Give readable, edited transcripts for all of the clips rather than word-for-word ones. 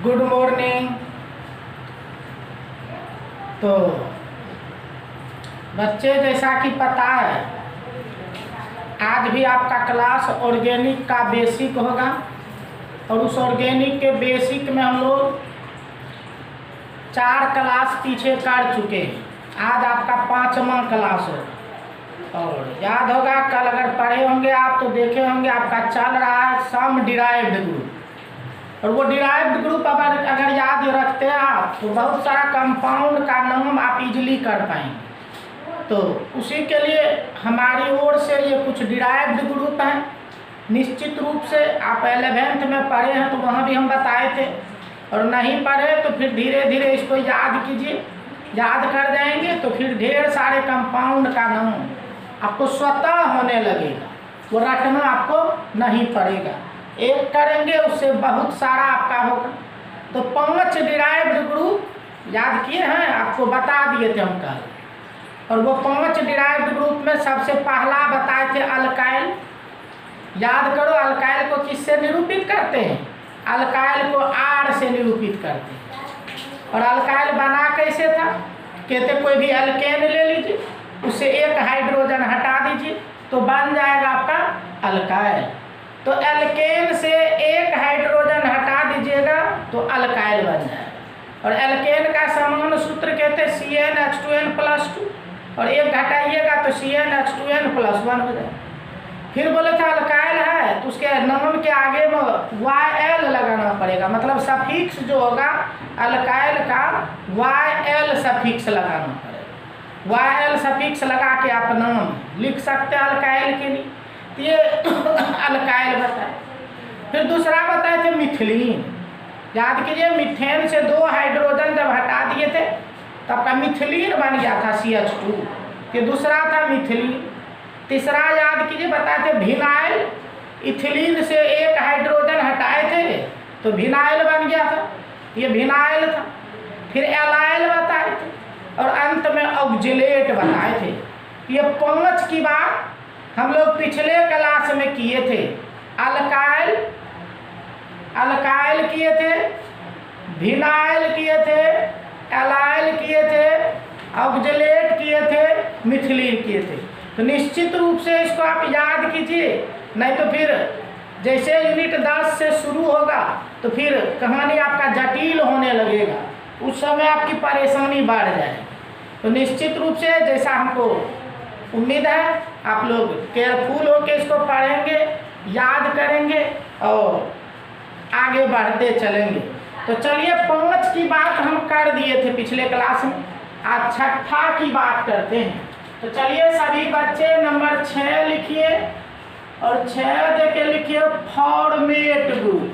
Good morning. तो बच्चे, जैसा कि पता है आज भी आपका क्लास ऑर्गेनिक का बेसिक होगा और उस ऑर्गेनिक के बेसिक में हम लोग 4 क्लास पीछे कर चुके हैं। आज आपका 5वां क्लास होगा और याद होगा कल अगर पढ़े होंगे आप तो देखे होंगे आपका चल रहा है सम डिराइव्ड ग्रुप। और वो डिराइव्ड ग्रुप अगर याद रखते हैं आप तो बहुत सारा कंपाउंड का नाम आप इजीली कर पाएंगे। तो उसी के लिए हमारी ओर से ये कुछ डिराइव्ड ग्रुप हैं। निश्चित रूप से आप 11th में पढ़े हैं तो वहाँ भी हम बताए थे, और नहीं पढ़े तो फिर धीरे धीरे इसको याद कीजिए। याद कर जाएंगे तो फिर ढेर सारे कंपाउंड का नाम आपको स्वतः होने लगेगा, वो रटना आपको नहीं पड़ेगा। एक करेंगे उससे बहुत सारा आपका होगा। तो 5 डिराइव्ड ग्रुप याद किए हैं, आपको बता दिए थे हम कल। और वो 5 डिराइव्ड ग्रुप में सबसे पहला बताए थे अल्काइल। याद करो अल्काइल को किससे निरूपित करते हैं? अल्काइल को R से निरूपित करते हैं। और अल्काइल बना कैसे था? कहते कोई भी अल्केन ले लीजिए, उससे एक हाइड्रोजन हटा दीजिए तो बन जाएगा आपका अल्काइल। तो एल्केन से एक हाइड्रोजन हटा दीजिएगा तो अल्काइल बन जाएगा। और एल्केन का समान सूत्र कहते हैं CnH2n+2, और एक घटाइएगा तो CnH2n+1 हो जाएगा। फिर बोले था अल्काइल है तो उसके नाम के आगे में YL लगाना पड़ेगा, मतलब सफिक्स जो होगा अल्काइल का YL सफिक्स लगाना पड़ेगा। YL सफिक्स लगा के आप नाम लिख सकते हैं अल्काइल के लिए। ये अल्काइल बताए। फिर दूसरा बताए थे मिथिलीन। याद कीजिए मिथेन से 2 हाइड्रोजन जब हटा दिए थे तब का मिथिलीन बन गया था CH2। ये दूसरा था मिथिलीन। तीसरा याद कीजिए बताए थे विनाइल। इथिलीन से एक हाइड्रोजन हटाए थे तो विनाइल बन गया था, ये विनाइल था। फिर एलाइल बताए थे और अंत में ऑक्जेलेट बताए थे। ये 5 की बात हम लोग पिछले क्लास में किए थे। अल्काइल किए थे, विनाइल किए थे, एलाइल किए थे, ऑक्जेलेट किए थे, मिथिलीन किए थे। तो निश्चित रूप से इसको आप याद कीजिए, नहीं तो फिर जैसे यूनिट 10 से शुरू होगा तो फिर कहानी आपका जटिल होने लगेगा, उस समय आपकी परेशानी बढ़ जाएगी। तो निश्चित रूप से जैसा हमको उम्मीद है आप लोग केयरफुल होकर इसको पढ़ेंगे, याद करेंगे और आगे बढ़ते चलेंगे। तो चलिए 5 की बात हम कर दिए थे पिछले क्लास में, आज 6ठा की बात करते हैं। तो चलिए सभी बच्चे नंबर 6 लिखिए और 6 देके लिखिए format group,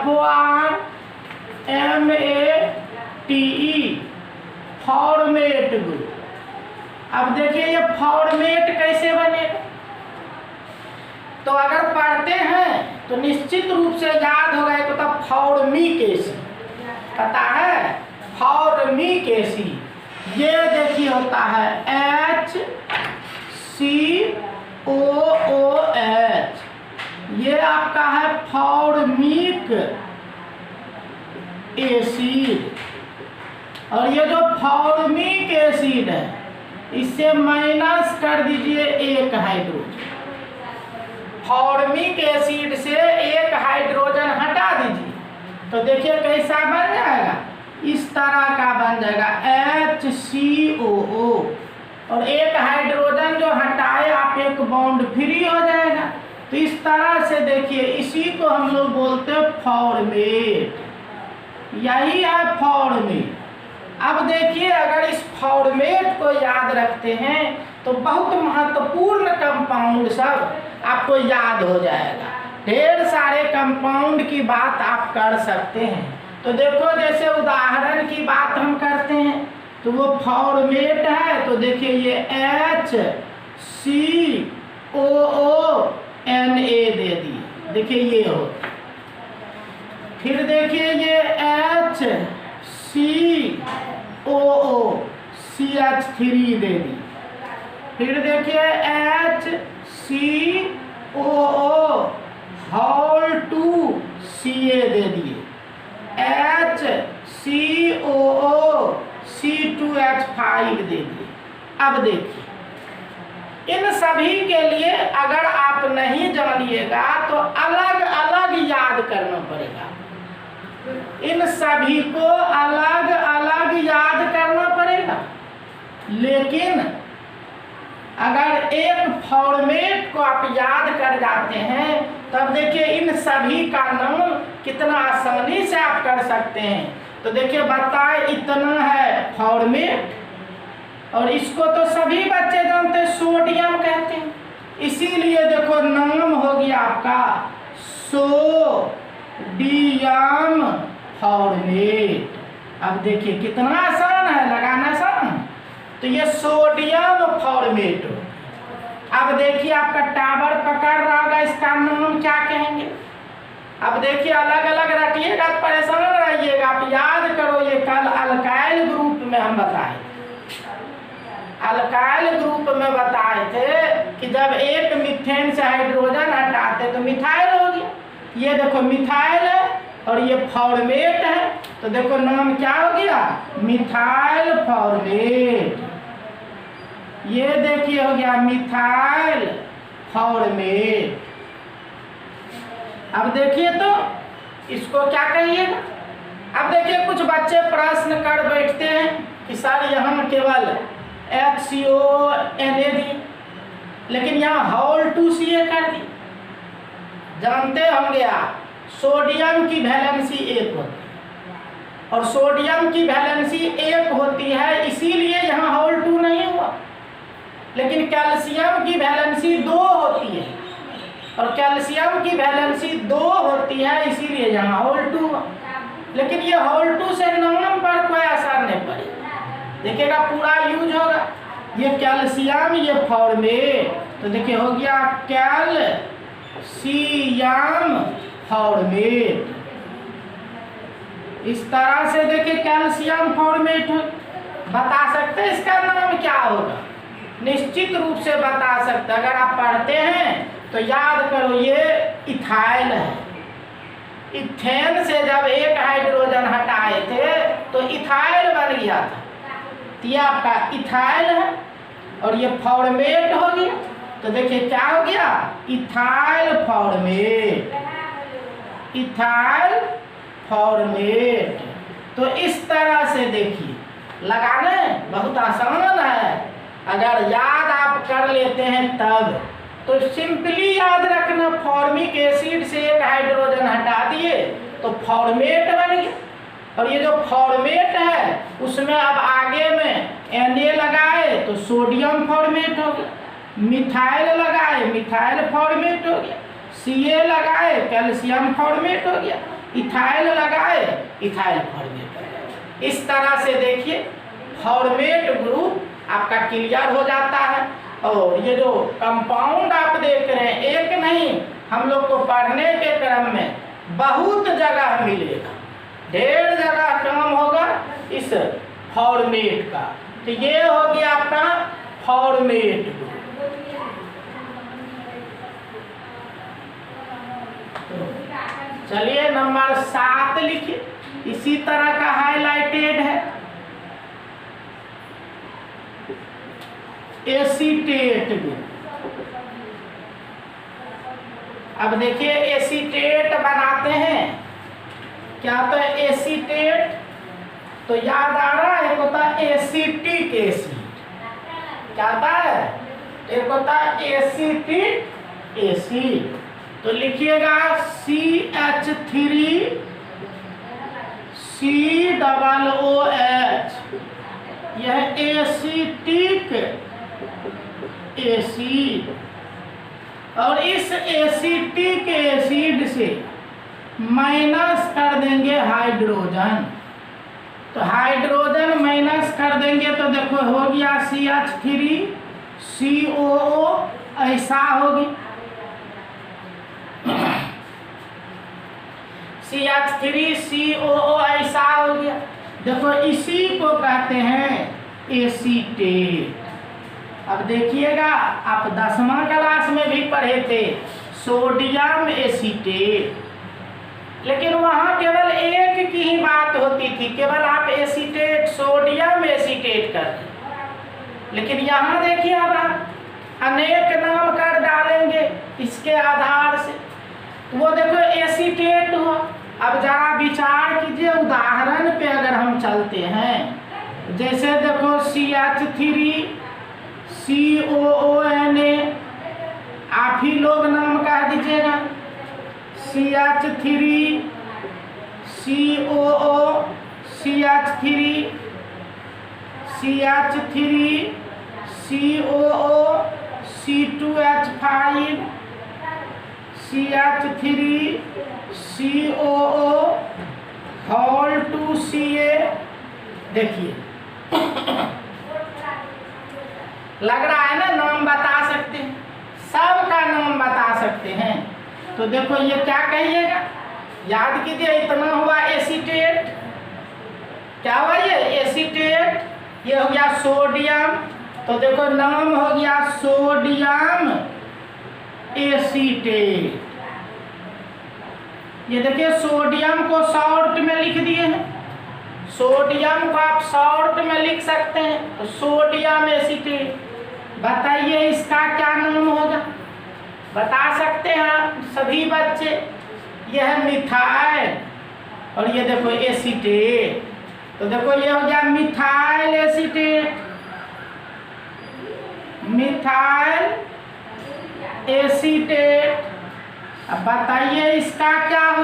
FORMATE, format group. अब देखिए ये फॉर्मेट कैसे बनेगा। तो अगर पढ़ते हैं तो निश्चित रूप से याद होगा एक तो फॉर्मिक एसिड, पता है फॉर्मिक एसिड। ये देखिए होता है HCOOH, ये आपका है फॉर्मिक एसिड। और ये जो फॉर्मिक एसिड है इससे माइनस कर दीजिए एक हाइड्रोजन। फॉर्मिक एसिड से एक हाइड्रोजन हटा दीजिए तो देखिए कैसा बन जाएगा, इस तरह का बन जाएगा HCOO। और एक हाइड्रोजन जो हटाए आप एक बॉन्ड फ्री हो जाएगा। तो इस तरह से देखिए इसी को हम लोग बोलते हैं फॉर्मेट, यही है फॉर्मेट। अब देखिए अगर इस फॉर्मेट को याद रखते हैं तो बहुत महत्वपूर्ण कंपाउंड सब आपको याद हो जाएगा। ढेर सारे कंपाउंड की बात आप कर सकते हैं। तो देखो जैसे उदाहरण की बात हम करते हैं तो वो फॉर्मेट है, तो देखिए ये HCOONA दे दिए, देखिए ये हो। फिर देखिए ये HCOO CH3 दे दी। फिर देखिए HCOO whole 2 Ca दे दिए। H2H5 दे दिए। अब देखिए इन सभी के लिए अगर आप नहीं जानिएगा तो अलग अलग याद करना पड़ेगा। इन सभी को अलग अलग याद करना पड़ेगा। लेकिन अगर एक फॉर्मेट को आप याद कर जाते हैं तब देखिए इन सभी का नाम कितना आसानी से आप कर सकते हैं। तो देखिए बताए इतना है फॉर्मेट, और इसको तो सभी बच्चे जानते हैं, सोडियम कहते हैं। इसीलिए देखो नाम हो गया आपका सोडियम फॉर्मेट। अब देखिए कितना आसान है, लगाना आसान। तो ये सोडियम फॉर्मेट। अब देखिए आपका टावर पकड़ रहा होगा, इसका नाम क्या कहेंगे। अब देखिए अलग अलग रखिएगा, परेशान रहिएगा, आप याद करो। ये कल अल्काइल ग्रुप में हम बताए, अल्काइल ग्रुप में बताए थे कि जब एक मीथेन से हाइड्रोजन हटाते तो मिथाइल हो गया। ये देखो मिथाइल है और ये फॉर्मेट है, तो देखो नाम क्या हो गया, मिथाइल फॉर्मेट। ये देखिए हो गया मिथाइल फॉर्मेट। अब देखिए तो इसको क्या कहिएगा। अब देखिए कुछ बच्चे प्रश्न कर बैठते हैं कि सर यहाँ केवल HCONA दी, लेकिन यहाँ होल 2Ca कर दी। जानते होंगे आप सोडियम की वैलेंसी 1 होती है और सोडियम की वैलेंसी 1 होती है, इसीलिए यहाँ होल 2 नहीं हुआ। लेकिन कैल्शियम की वैलेंसी 2 होती है और कैल्शियम की वैलेंसी 2 होती है, इसीलिए यहाँ होल 2 हुआ। लेकिन ये होल 2 से नाम पर कोई असर नहीं पड़ेगा, देखिएगा पूरा यूज होगा। ये कैल्शियम, ये फॉर्मेट, तो देखिए हो गया कैल्शियम फॉर्मेट। इस तरह से देखिए कैल्शियम फॉर्मेट बता सकते हैं। इसका नाम क्या होगा, निश्चित रूप से बता सकते। अगर आप पढ़ते हैं तो याद करो, ये इथाइल है। इथेन से जब एक हाइड्रोजन हटाए थे तो इथाइल बन गया था, तो ये आपका इथाइल है और ये फॉर्मेट हो गया। तो देखिए क्या हो गया, इथाइल फॉर्मेट, इथाइल फॉर्मेट। तो इस तरह से देखिए लगाने बहुत आसान है। अगर याद आप कर लेते हैं तब तो सिंपली याद रखना, फॉर्मिक एसिड से एक हाइड्रोजन हटा दिए तो फॉर्मेट बन गया। और ये जो फॉर्मेट है उसमें अब आगे में Na लगाए तो सोडियम फॉर्मेट हो गया, मिथाइल लगाए मिथाइल फॉर्मेट हो गया, Ca लगाए कैल्शियम फॉर्मेट हो गया, इथाइल लगाए इथाइल फॉर्मेट हो गया। इस तरह से देखिए फॉर्मेट ग्रुप आपका क्लियर हो जाता है। और ये जो कंपाउंड आप देख रहे हैं, एक नहीं, हम लोग को पढ़ने के क्रम में बहुत जगह मिलेगा, ढेर जगह काम होगा इस फॉर्मेट का। तो ये हो गया आपका फॉर्मेट ग्रुप। चलिए नंबर 7 लिखिए, इसी तरह का हाईलाइटेड है एसीटेट ग्रुप। अब देखिए एसीटेट बनाते हैं क्या, तो एसीटेट तो याद आ रहा है, एक होता है एसिटिक एसिड, क्या होता है, एक होता है एसिटिक एसिड। तो लिखिएगा CH3COOH, यह एसिटिक एसिड। और इस एसिटिक एसिड से माइनस कर देंगे हाइड्रोजन, तो हाइड्रोजन माइनस कर देंगे तो देखो हो गया CH3COO, ऐसा होगी CH3COO, ऐसा हो गया। देखो इसी को कहते हैं एसीटेट। अब देखिएगा आप 10वां क्लास में भी पढ़े थे सोडियम एसीटेट, लेकिन वहाँ केवल एक की ही बात होती थी, केवल आप एसीटेट, सोडियम एसीटेट करते। लेकिन यहाँ देखिए अब आप अनेक नाम कर डालेंगे इसके आधार से। वो देखो एसीटेट हुआ। अब जरा विचार कीजिए, उदाहरण पे अगर हम चलते हैं, जैसे देखो CH3 COONA, आप ही लोग नाम कह दीजिएगा। CH3 COO, CH3 COO, C2H5, CH3 COO, Hol 2CA। देखिए लग रहा है ना, नाम बता सकते हैं, सबका नाम बता सकते हैं। तो देखो ये क्या कहिएगा, याद कीजिए, इतना हुआ एसीटेट। क्या हुआ ये एसीटेट, ये हो गया सोडियम। तो देखो नाम हो गया सोडियम एसीटेट। ये देखिए सोडियम को शॉर्ट में लिख दिए हैं, सोडियम को आप शॉर्ट में लिख सकते हैं, तो सोडियम एसीटेट। बताइए इसका क्या नाम होगा, बता सकते हैं आप सभी बच्चे। यह है मिथाइल, और ये देखो एसीटेट। तो देखो ये हो गया मिथाइल एसीटेट, मिथाइल एसीटेट। अब बताइए इसका क्या हो,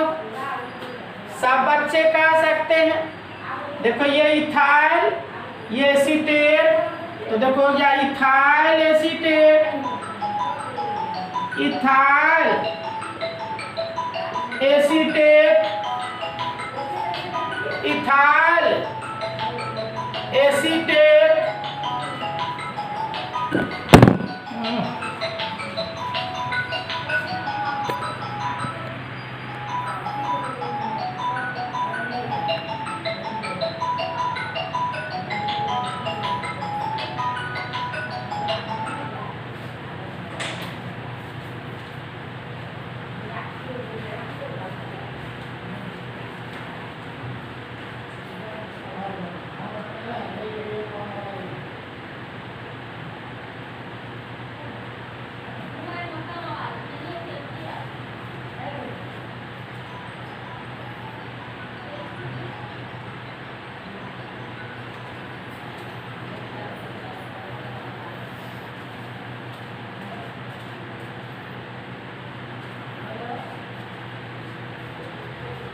सब बच्चे कह सकते हैं। देखो ये इथाइल, ये एसीटेट, तो देखो हो गया ethyl acetate, ethyl acetate, ethyl acetate.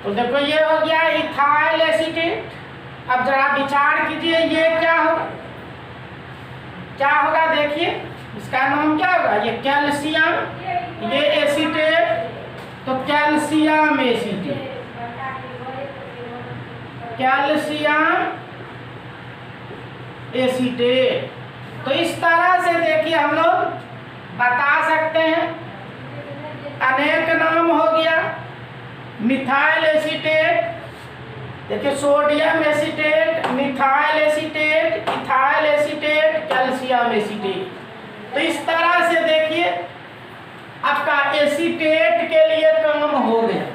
तो देखो ये हो गया इथाइल एसीटेट। अब जरा विचार कीजिए ये क्या होगा, क्या होगा, देखिए इसका नाम क्या होगा, ये कैल्शियम, ये एसीटेट, तो कैल्शियम एसीटेट, कैल्शियम एसीटेट। तो इस तरह से देखिए हम लोग बता सकते हैं, अनेक नाम हो गया। मिथाइल एसीटेट, देखिए sodium acetate, methyl acetate, ethyl acetate, calcium acetate. तो इस तरह से देखिए आपका एसीटेट के लिए काम हो गया,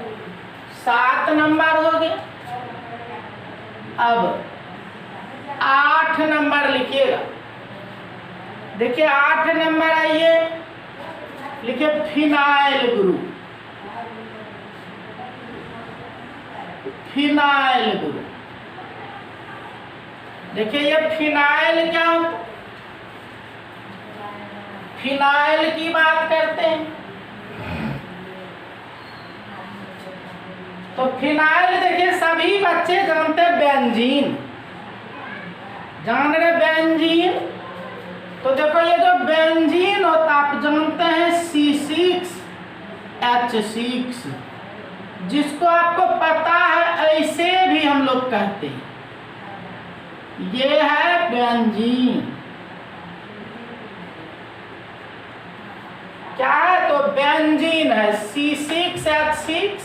7 नंबर हो गया। अब 8 नंबर लिखिएगा। देखिए 8 नंबर आइए, लिखिए फिनाइल ग्रुप, फिनाइल ग्रुप। देखिए ये फिनाइल क्या होता, फिनाइल की बात करते हैं। तो फिनाइल देखिए सभी बच्चे जानते हैं, बेंजीन जान रहे, बेंजीन। तो देखो ये जो बेंजीन होता है आप जानते हैं C6H6, जिसको आपको पता है ऐसे भी हम लोग कहते हैं, ये है बेंजीन। क्या है, तो बेंजीन है, C6H6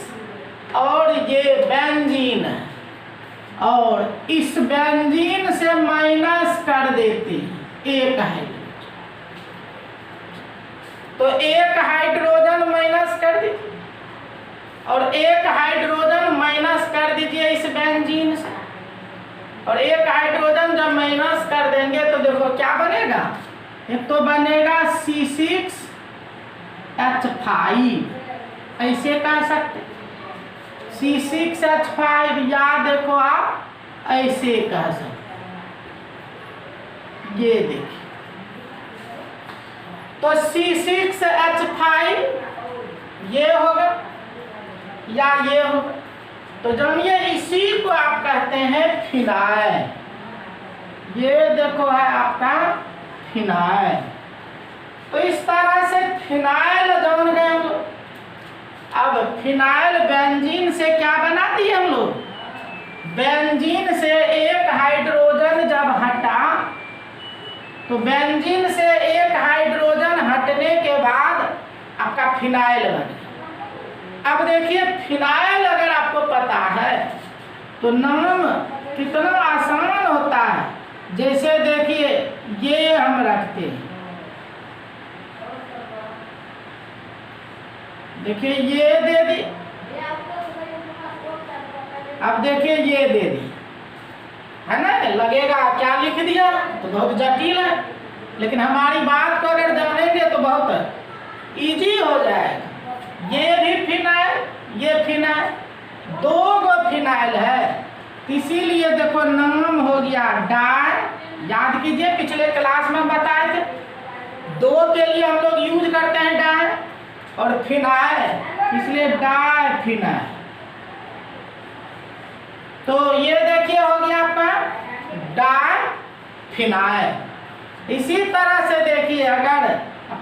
और ये बेंजीन है। और इस बेंजीन से माइनस कर देते हैं एक हाइड्रोजन, तो एक हाइड्रोजन माइनस कर दीजिए और एक हाइड्रोजन और एक हाइड्रोजन जब माइनस कर देंगे तो देखो क्या बनेगा, एक तो बनेगा C6H5, ऐसे कह सकते C6H5, या देखो आप ऐसे कह सकते, ये देखिए तो C6H5 ये होगा या ये होगा, तो जनिए इसी को आप कहते हैं फिनाइल। ये देखो है आपका फिनाइल। तो इस तरह से फिनाइल जान गए हम लोग। अब फिनाइल बेंजीन से क्या बना दिए हम लोग, बेंजीन से एक हाइड्रोजन जब हटा तो बेंजीन से एक हाइड्रोजन हटने के बाद आपका फिनाइल बन गया। अब देखिए फिनाइल अगर आपको पता है तो नाम कितना आसान होता है। जैसे देखिए ये हम रखते हैं, देखिए ये दे दी, अब देखिए ये दे दी, है ना, लगेगा क्या लिख दिया तो बहुत जटिल है, लेकिन हमारी बात को अगर जानेंगे तो बहुत इजी हो जाएगा। ये भी फिनाइल, ये फिनाइल, दो गो फिनाइल है, इसीलिए देखो नाम हो गया डाई। याद कीजिए पिछले क्लास में बताए थे, दो के लिए हम लोग यूज करते हैं डाई और फिनाइल, इसलिए डाई फिनाइल। तो ये देखिए हो गया आपका डाई फिनाइल। इसी तरह से देखिए अगर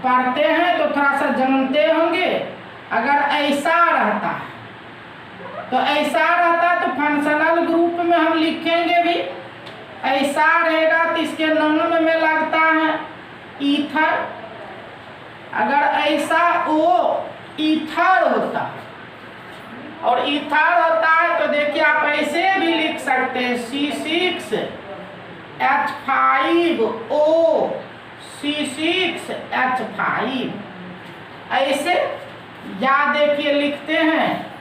पढ़ते हैं तो थोड़ा सा जानते होंगे, अगर ऐसा रहता है तो ऐसा रहता है तो फंक्शनल ग्रुप में हम लिखेंगे भी ऐसा रहेगा तो इसके नाम में लगता है ईथर। अगर ऐसा ओ ईथर होता और ईथर होता है तो देखिए आप ऐसे भी लिख सकते हैं C6H5O C6H5 ऐसे, या देखिए लिखते हैं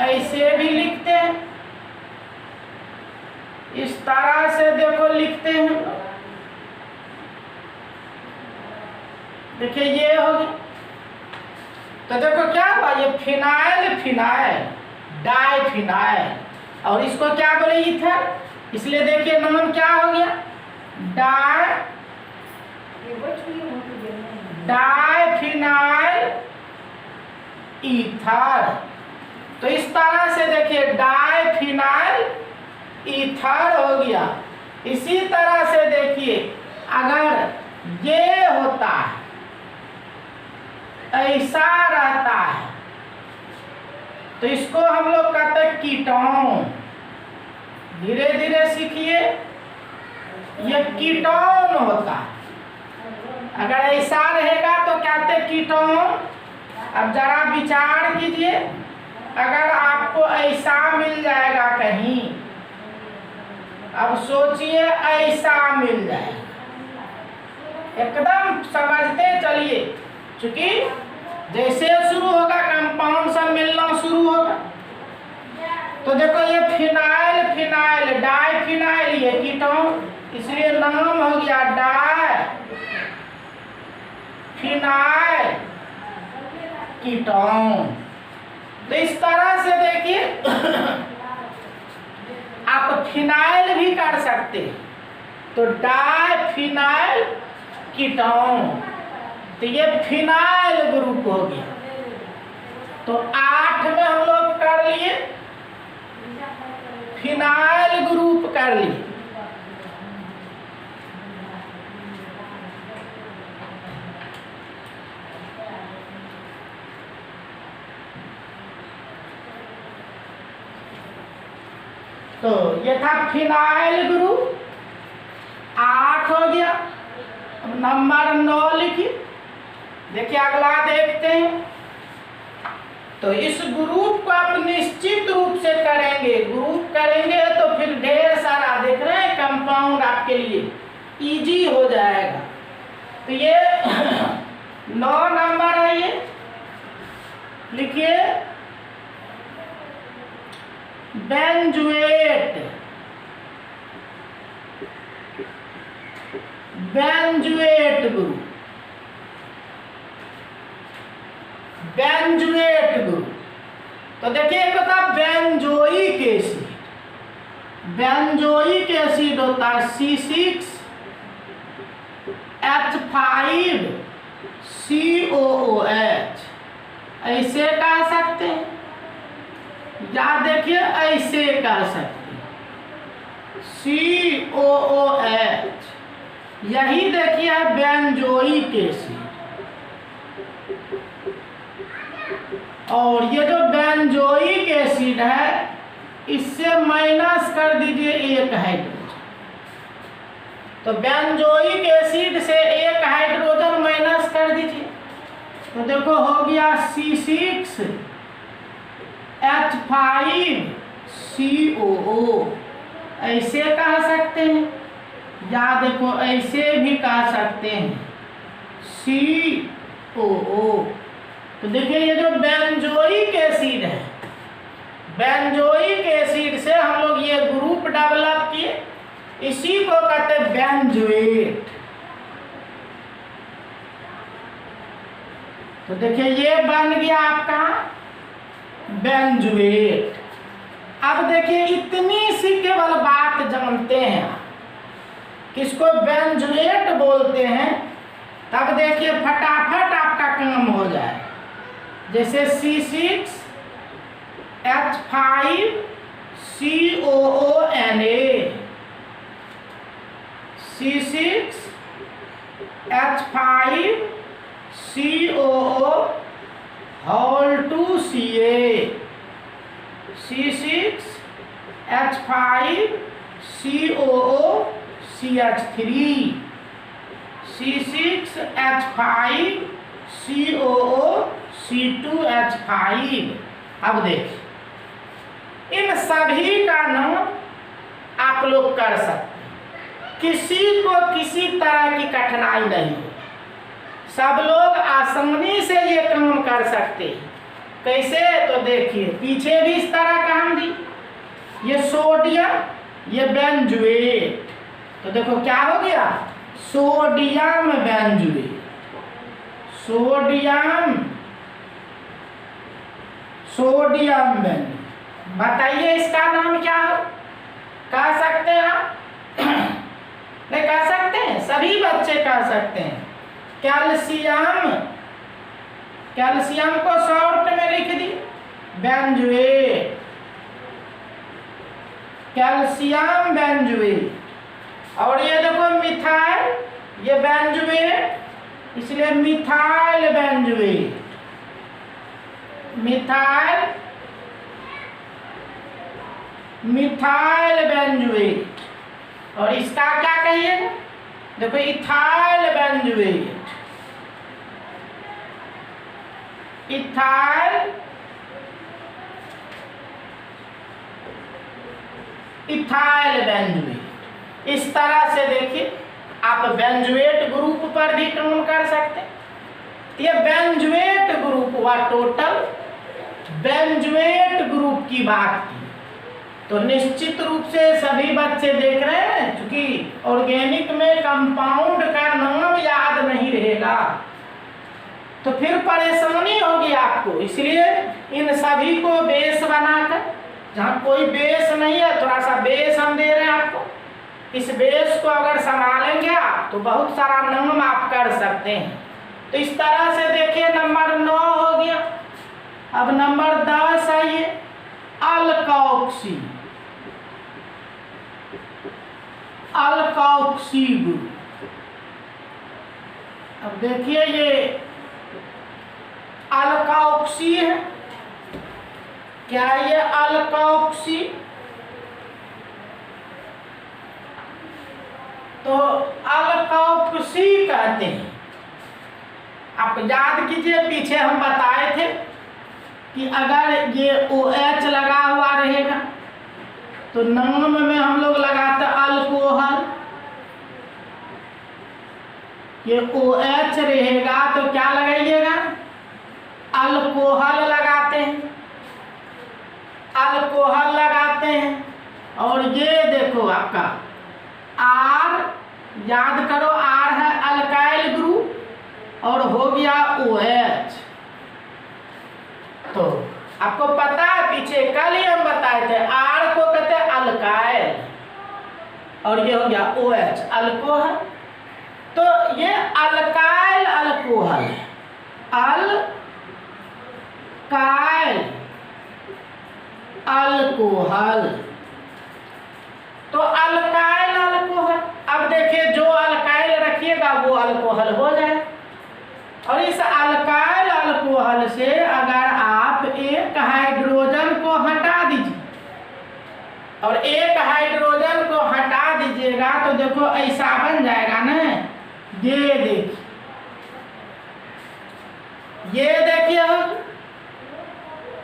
ऐसे भी लिखते हैं, इस तरह से देखो लिखते हैं। देखिए ये होगी तो देखो क्या हुआ, ये फिनाइल फिनाइल डाई फिनाइल, और इसको क्या बोले ईथर, इसलिए देखिए नाम क्या हो गया डाई फिनाइल ईथर। तो इस तरह से देखिए डाई फिनाइल ईथर हो गया। इसी तरह से देखिए अगर ये होता है ऐसा रहता है तो इसको हम लोग कहते हैं कीटोन। धीरे धीरे सीखिए, ये कीटोन होता है। अगर ऐसा रहेगा तो कहते हैं कीटोन। अब जरा विचार कीजिए, अगर आपको ऐसा मिल जाएगा कहीं, अब सोचिए ऐसा मिल जाए, एकदम समझते चलिए, क्योंकि जैसे शुरू होगा कंपाउंड सब मिलना शुरू होगा। तो देखो ये फिनाइल फिनाइल डाई फिनाइल, ये कीटोन, इसलिए नाम हो गया डाई फिनाइल कीटोन। तो इस तरह से देखिए आप फिनाइल भी कर सकते हैं, तो डाई फिनाइल कीटोन, तो ये फिनाइल ग्रुप हो गया। तो 8 में हम लोग कर लिए, फिनाइल ग्रुप कर लिए। तो ये था फिनाइल ग्रुप, 8 हो गया। अब नंबर 9 लिखिए। देखिए अगला देखते हैं। तो इस ग्रुप को आप निश्चित रूप से करेंगे, ग्रुप करेंगे तो फिर ढेर सारा देख रहे हैं कंपाउंड आपके लिए इजी हो जाएगा। तो ये 9 नंबर है, ये लिखिए बेंजुएट। बेंजुएट ग्रुप, बेंजुएट ग्रुप। तो देखिए एक होता है बेंजोइक एसिड, बेंजोइक एसिड होता है C6H5COOH, ऐसे कह सकते हैं या देखिए ऐसे कह सकते हैं COOH, यही देखिए है बेंजोइक एसिड। और ये जो बेंजोइक एसिड है इससे माइनस कर दीजिए एक हाइड्रोजन, तो बेंजोइक एसिड से एक हाइड्रोजन माइनस कर दीजिए, तो देखो हो गया C6H5COO, ऐसे कह सकते हैं या देखो ऐसे भी कह सकते हैं COO। तो देखिए ये जो बेंजोइक एसिड है, बेंजोइक एसिड से हम लोग ये ग्रुप डेवलप किए, इसी को कहते हैं बेंजुएट। तो देखिए ये बन गया आपका बेंजुएट। अब देखिए इतनी सी केवल बात जानते हैं किसको बेंजुएट बोलते हैं, तब देखिए फटाफट आपका काम हो जाए। जैसे C6H5COONA, C6H5COO whole 2Ca, C6H5COO CH3, C6H5COO C2H5। अब देखिए इन सभी का नाम आप लोग कर सकते हैं, किसी को किसी तरह की कठिनाई नहीं है, सब लोग आसानी से ये काम कर सकते हैं। कैसे, तो देखिए पीछे भी इस तरह का हम दी, ये सोडियम, ये बेंजुएट, तो देखो क्या हो गया सोडियम बेंजुएट, सोडियम बेंजुएट। बताइए इसका नाम क्या हो, कह सकते हैं आप? नहीं कह सकते हैं, सभी बच्चे कह सकते हैं कैल्शियम, कैल्शियम को शॉर्ट में लिख दी बेंजुएट, कैल्शियम बेंजुएट। और ये देखो मिथाइल, ये बेंजुएट, इसलिए मिथाइल बेंजुएट, मिथाइल बेंजुएट। और इसका क्या कहिए, देखो इथाइल बेंजुएट, इथाइल बेंजुएट। इस तरह से देखिए आप बेंजुएट ग्रुप पर भी काम कर सकते हैं। ये बेंजुएट ग्रुप हुआ टोटल, बेंजुएट ग्रुप की बात की। तो निश्चित रूप से सभी बच्चे देख रहे हैं, क्योंकि ऑर्गेनिक में कंपाउंड का नाम याद नहीं रहेगा तो फिर परेशानी होगी आपको। इसलिए इन सभी को बेस बनाकर, जहाँ कोई बेस नहीं है थोड़ा सा बेस हम दे रहे हैं आपको, इस बेस को अगर संभालेंगे आप तो बहुत सारा नाम आप कर सकते हैं। तो इस तरह से देखिए नंबर 9 हो गया। अब नंबर 10 आइए, अल्कोक्सी, अल्कोक्सी ग्रुप। अब देखिए ये अल्कोक्सी है, क्या ये अल्कोक्सी, तो अल्कोक्सी कहते हैं। आप याद कीजिए पीछे हम बताए थे कि अगर ये OH लगा हुआ रहेगा तो नाम में हम लोग लगाते अल्कोहल, ये OH रहेगा तो क्या लगाइएगा अल्कोहल लगाते हैं, अल्कोहल लगाते हैं। और ये देखो आपका R, याद करो R और हो गया OH। तो आपको पता है पीछे कल ही हम बताए थे R को कहते हैं अल्काइल और ये हो गया OH अल्कोहल। तो ये अल्काइल अल्कोहल अल्काइल अल्कोहल। तो अल्काइल अल्कोहल, अब देखिए जो अल्काइल रखिएगा वो अल्कोहल हो जाए। और इस अल्काइल अल्कोहल से अगर आप एक हाइड्रोजन को हटा दीजिए और एक हाइड्रोजन को हटा दीजिएगा तो देखो ऐसा बन जाएगा ना, ये देखिए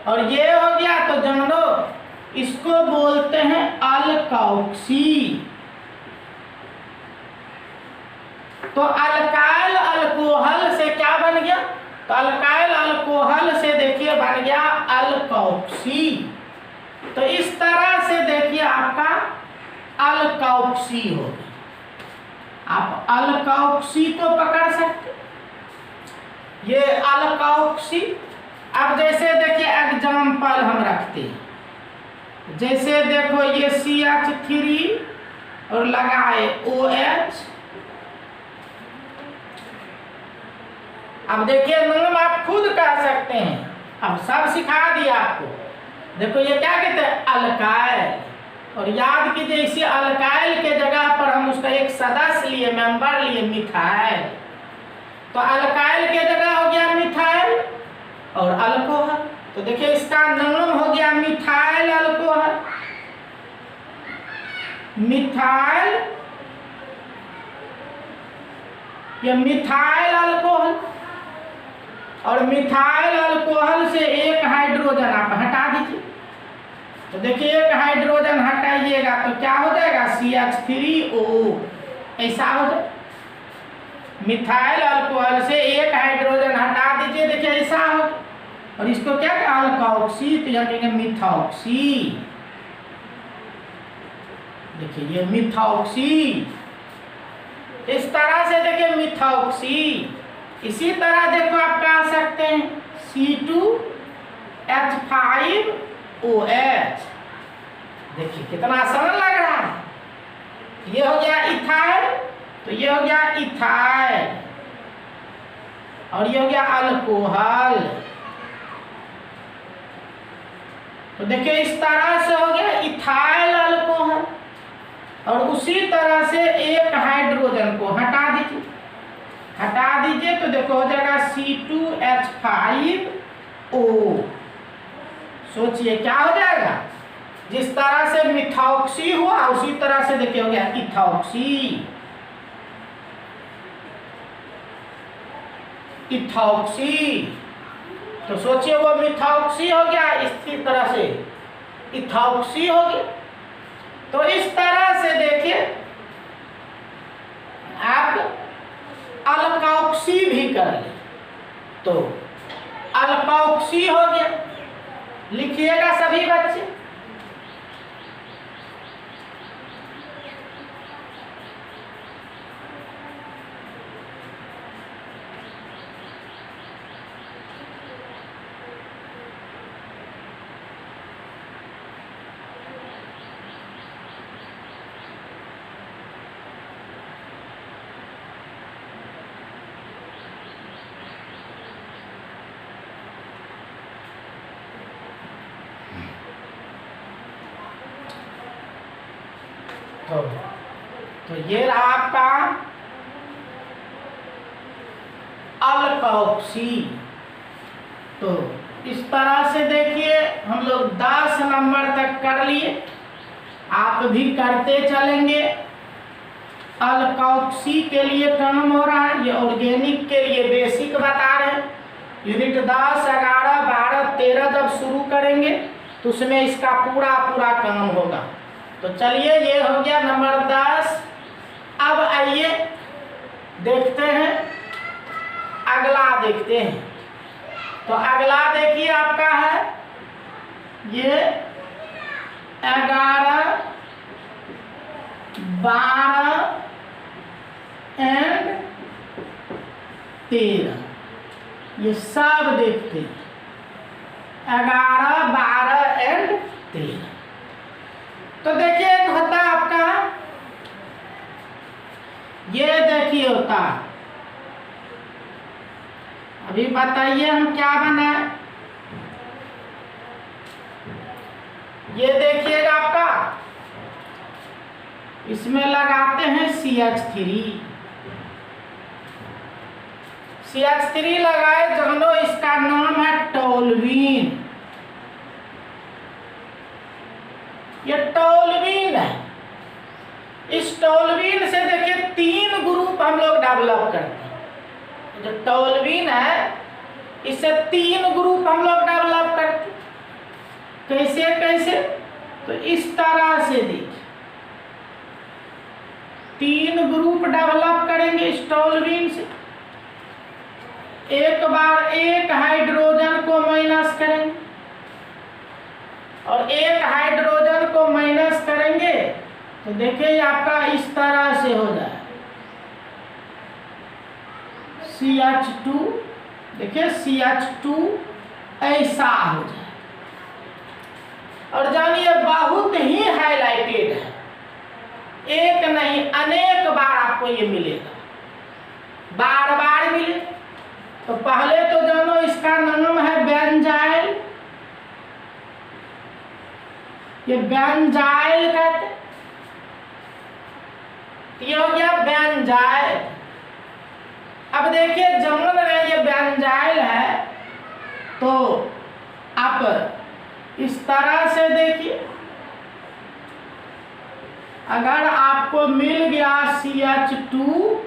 और ये हो गया। तो जान लो इसको बोलते हैं अल्कोक्सी। तो अल्काइल अल्कोहल से क्या बन गया? तो अल्काइल अल्कोहल से देखिए बन गया अल्कोक्सी। तो इस तरह से देखिए आपका अल्कोक्सी हो गया। आप अल्कोक्सी को पकड़ सकते, ये अल्कोक्सी। अब जैसे देखिए एग्जाम्पल हम रखते हैं, जैसे देखो ये CH3 और लगाए OH। अब देखिए नाम आप खुद कह सकते हैं, अब सब सिखा दिया आपको। देखो ये क्या कहते हैं अल्काइल। और याद कीजिए इसी अल्काइल के जगह पर हम उसका एक सदस्य लिए, मेंबर लिए मिथाइल। तो अल्काइल के जगह हो गया मिथाइल और अल्कोहल। तो देखिए इसका नाम हो गया मिथाइल अल्कोहल, मिथाइल, ये मिथाइल अल्कोहल। और मिथाइल अल्कोहल से एक हाइड्रोजन आप हटा दीजिए। तो देखिए एक हाइड्रोजन हटाइएगा तो क्या हो जाएगा CH3O, ऐसा हो जाए। मिथाइल अल्कोहल से एक हाइड्रोजन हटा दीजिए, देखिए ऐसा हो। और इसको क्या कहते हैं अल्कोक्सी, तो यहाँ कहेंगे मिथॉक्सी। देखिए ये मिथॉक्सी, इस तरह से देखिए मिथॉक्सी। इसी तरह देखो आप कह सकते हैं C2H5OH। देखिए कितना आसान लग रहा है। ये हो गया इथाइल, तो ये हो गया इथाइल और ये हो गया अल्कोहल। तो देखिए इस तरह से हो गया इथाइल अल्कोहल। और उसी तरह से एक हाइड्रोजन को हटा दीजिए, तो देखो हो जाएगा C2H5O। सोचिए क्या हो जाएगा, जिस तरह से मिथॉक्सी हुआ उसी तरह से देखिए हो गया इथॉक्सी, इथॉक्सी। तो सोचिए वो मिथॉक्सी हो गया, इसी तरह से इथॉक्सी हो गया। तो इस तरह से देखिए आप अल्कोक्सी भी कर ले, तो अल्कोक्सी हो गया। लिखिएगा सभी बच्चे। तो ये रहा आपका अल्कोक्सी। तो इस तरह से देखिए हम लोग 10 नंबर तक कर लिए, आप भी करते चलेंगे। अल्कोक्सी के लिए काम हो रहा है, ये ऑर्गेनिक के लिए बेसिक बता रहे हैं। यूनिट 10, 11, 12, 13 जब शुरू करेंगे तो उसमें इसका पूरा काम होगा। तो चलिए ये हो गया नंबर 10। अब आइए देखते हैं अगला, देखते हैं। तो अगला देखिए आपका है ये 11, 12 एंड 13, ये सब देखते हैं 11, 12 एंड 13। तो देखिए एक होता है आपका, ये देखिए होता है, अभी बताइए हम क्या बनाए। ये देखिएगा आपका, इसमें लगाते हैं CH3। CH3 लगाए जानो, इसका नाम है टोल्यूइन। ये टोल्यूइन है। इस टोल्यूइन से देखिए 3 ग्रुप हम लोग डेवलप करते हैं। जो टोल्यूइन है, इससे 3 ग्रुप हम लोग डेवलप करते हैं। कैसे कैसे? तो इस तरह से देखिए 3 ग्रुप डेवलप करेंगे इस टोल्यूइन से। एक बार एक हाइड्रोजन को माइनस करेंगे और एक हाइड्रोजन को माइनस करेंगे तो देखिए आपका इस तरह से हो जाए CH2। देखिए CH2 ऐसा हो जाए। और जानिए बहुत ही हाईलाइटेड है, एक नहीं अनेक बार आपको ये मिलेगा, बार बार मिले। तो पहले तो जानो इसका नाम है बेंजाइल। ये बेंजाइल कहते, ये हो गया बेंजाइल। अब देखिए जमन में ये बेंजाइल है तो आप इस तरह से देखिए, अगर आपको मिल गया CH2OH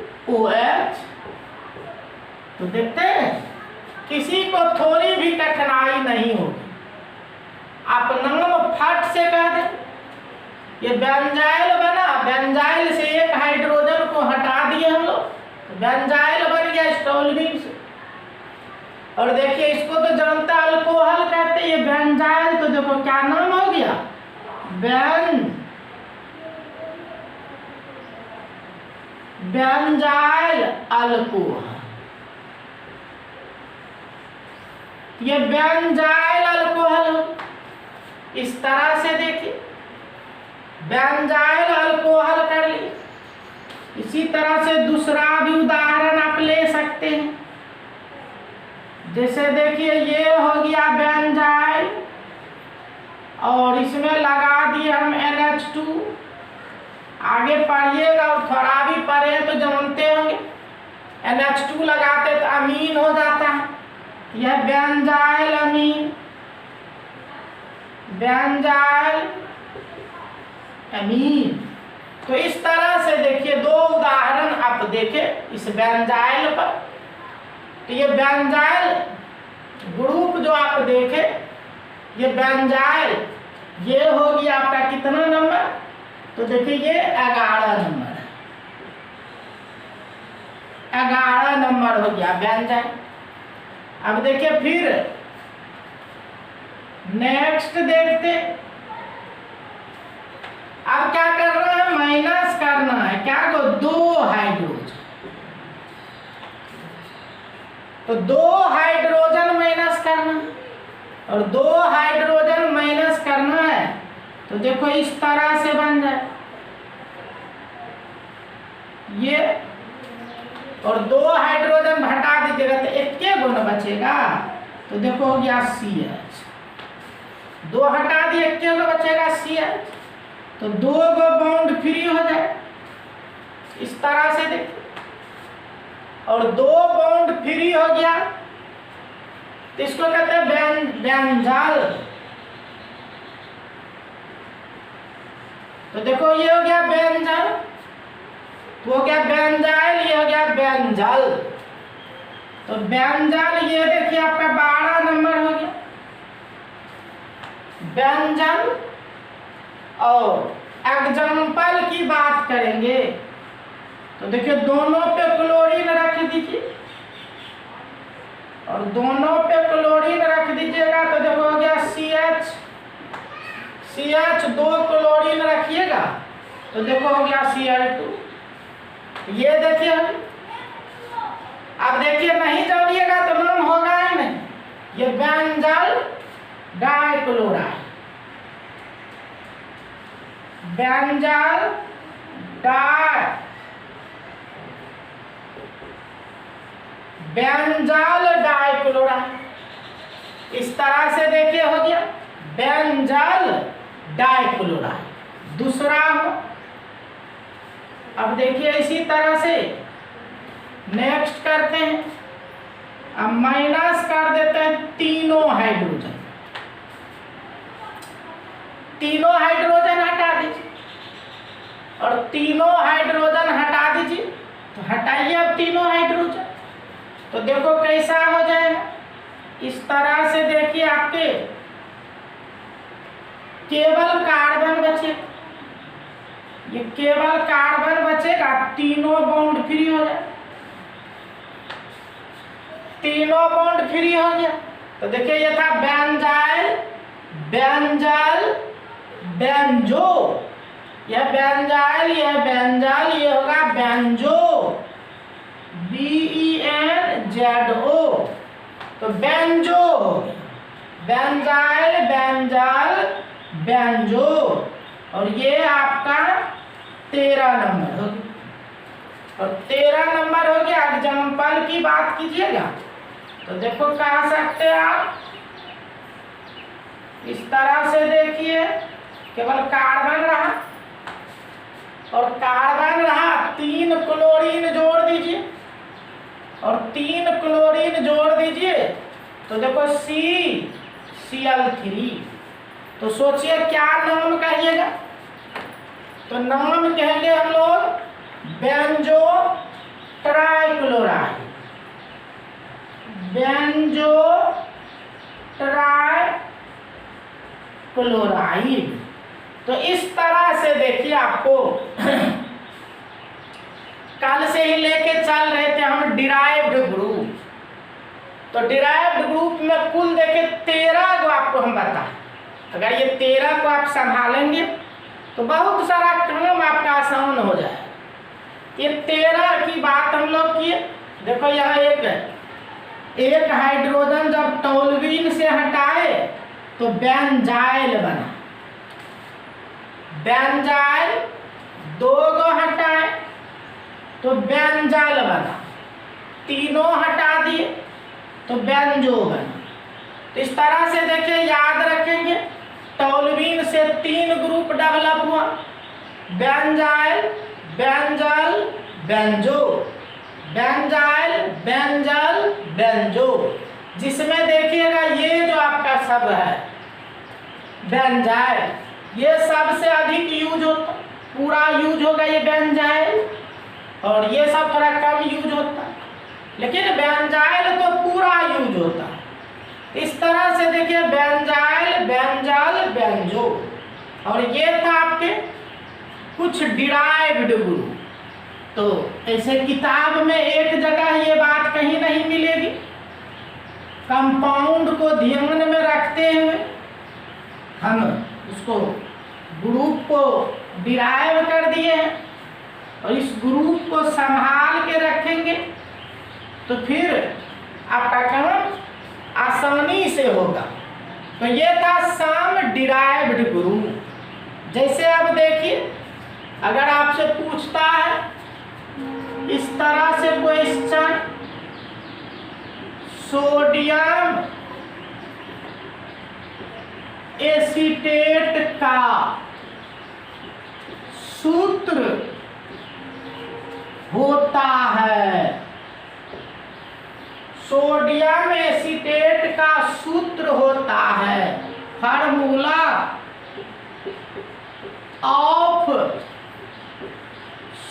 तो देखते हैं किसी को थोड़ी भी कठिनाई नहीं होगी, आप नाम फट से कह दें। ये बेंजाइल बना, बेंजाइल से एक हाइड्रोजन को हटा दिए हम लोग, तो बेंजाइल बन गया इस टोल्यूइन से। और देखिए इसको तो जानता अल्कोहल कहते हैं, ये बेंजाइल, तो देखो क्या नाम हो गया, बेंजाइल अल्कोहल। ये बेंजाइल अल्कोहल इस तरह से देखिए बेंजाइल अल्कोहल कर ली। इसी तरह से दूसरा भी उदाहरण आप ले सकते हैं। जैसे देखिए ये हो गया बेंजाइल और इसमें लगा दिए हम NH2। आगे पढ़िएगा और थोड़ा भी पढ़े तो जानते होंगे, NH2 लगाते तो अमीन हो जाता है। यह बेंजाइल अमीन, बेंजाइल अमीन। तो इस तरह से देखिए 2 उदाहरण आप देखें इस बेंजाइल पर। तो ये बेंजाइल ग्रुप जो आप देखे, ये बेंजाइल ये हो गया आपका कितना नंबर, तो देखिए ये 11 नंबर है, 11 नंबर हो गया बेंजाइल। अब देखिए फिर नेक्स्ट देखते, अब क्या करना है, माइनस करना है क्या को 2 हाइड्रोजन। तो 2 हाइड्रोजन माइनस करना है और 2 हाइड्रोजन माइनस करना है तो देखो इस तरह से बन जाए ये, और 2 हाइड्रोजन हटा दीजिएगा तो एक के गुण बचेगा, तो देखो हो गया CH। 2 हटा दिए एक के गुण बचेगा CH, तो 2 गो बॉन्ड फ्री हो जाए इस तरह से देखिए, और 2 बॉन्ड फ्री हो गया तो इसको कहते हैं बेंजाल। तो देखो ये हो गया बेंजाल, तो हो गया बेंजाइल, ये हो गया बेंजाल। तो बेंजाल ये देखिए आपका 12 नंबर हो गया बेंजाल। और एग्जाम्पल की बात करेंगे तो देखिए दोनों पे क्लोरीन रख दीजिए और दोनों पे क्लोरीन रख दीजिएगा तो देखो हो गया CH 2 क्लोरीन रखिएगा तो देखो हो गया Cl2। ये देखिए अब देखिए नहीं जोड़िएगा तो नाम होगा ही नहीं। ये बेंजल डाइक्लोराइड, बेंजल डाइक्लोराइड। इस तरह से देखिए हो गया बेंजल डाइक्लोराइड। दूसरा हो, अब देखिए इसी तरह से नेक्स्ट करते हैं। अब माइनस कर देते हैं तीनों हाइड्रोजन, तीनों हाइड्रोजन हटा दीजिए और तीनों हाइड्रोजन हटा दीजिए। तो हटाइए अब तीनों हाइड्रोजन, तो देखो कैसा हो जाएगा। इस तरह से देखिए आपके केवल कार्बन बचे, ये केवल कार्बन बचेगा, तीनों बॉन्ड फ्री हो जाए, तीनों बॉन्ड फ्री हो गया। तो देखिए ये था बेंजाइल, बेंजल, बेंजो, यह बेंजाइल, यह बेंजल, ये होगा बेंजो, BENZO। तो बेंजो हो गया, बेंजाइल, बेंजल, बेंजो। और ये आपका 13 नंबर हो गया। और 13 नंबर हो गया। एग्जाम्पल की बात कीजिएगा तो देखो कह सकते हैं आप इस तरह से देखिए, केवल कार्बन रहा और कार्बन रहा, 3 क्लोरीन जोड़ दीजिए और 3 क्लोरीन जोड़ दीजिए तो देखो CCl3। तो सोचिए क्या नाम कहिएगा, तो नाम कहेंगे हम लोग बेंजो ट्राइक्लोराइड, बेंजो ट्राइक्लोराइड। तो इस तरह से देखिए आपको कल से ही लेके चल रहे थे हम डिराइव्ड ग्रुप। तो डिराइव्ड ग्रुप में कुल देखे 13 को आपको हम बताएं। अगर ये 13 को आप संभालेंगे तो बहुत सारा काम आपका आसान हो जाए। ये 13 की बात हम लोग किए। देखो यहाँ एक हाइड्रोजन जब टोल्यूइन से हटाए तो बेंजाइल बना, बेंजाइल 2 को हटाए तो बेंजल बना, तीनों हटा दिए तो बेंजो बना। तो इस तरह से देखिए याद रखेंगे, टोल्यूइन से 3 ग्रुप डेवलप हुआ, benzyl, benzal, benzo, benzyl, benzal, benzo. जिसमें देखिएगा ये जो आपका शब्द है बेंजाइल, ये सबसे अधिक यूज होता, पूरा यूज होगा ये बेंजाइल, और ये सब थोड़ा कम यूज होता है, लेकिन बेंजाइल तो पूरा यूज होता है। इस तरह से देखिए बेंजाइल, बेंजल, बेंजो। और ये था आपके कुछ डिराइव्ड ग्रुप। तो ऐसे किताब में एक जगह ये बात कहीं नहीं मिलेगी। कंपाउंड को ध्यान में रखते हुए हम उसको ग्रुप को डिराइव कर दिए हैं और इस ग्रुप को संभाल के रखेंगे तो फिर आपका काम आसानी से होगा। तो ये था सम डिराइव्ड ग्रुप। जैसे अब देखिए अगर आपसे पूछता है इस तरह से क्वेश्चन, सोडियम एसीटेट का सूत्र होता है, सोडियम एसीटेट का सूत्र होता है, formula of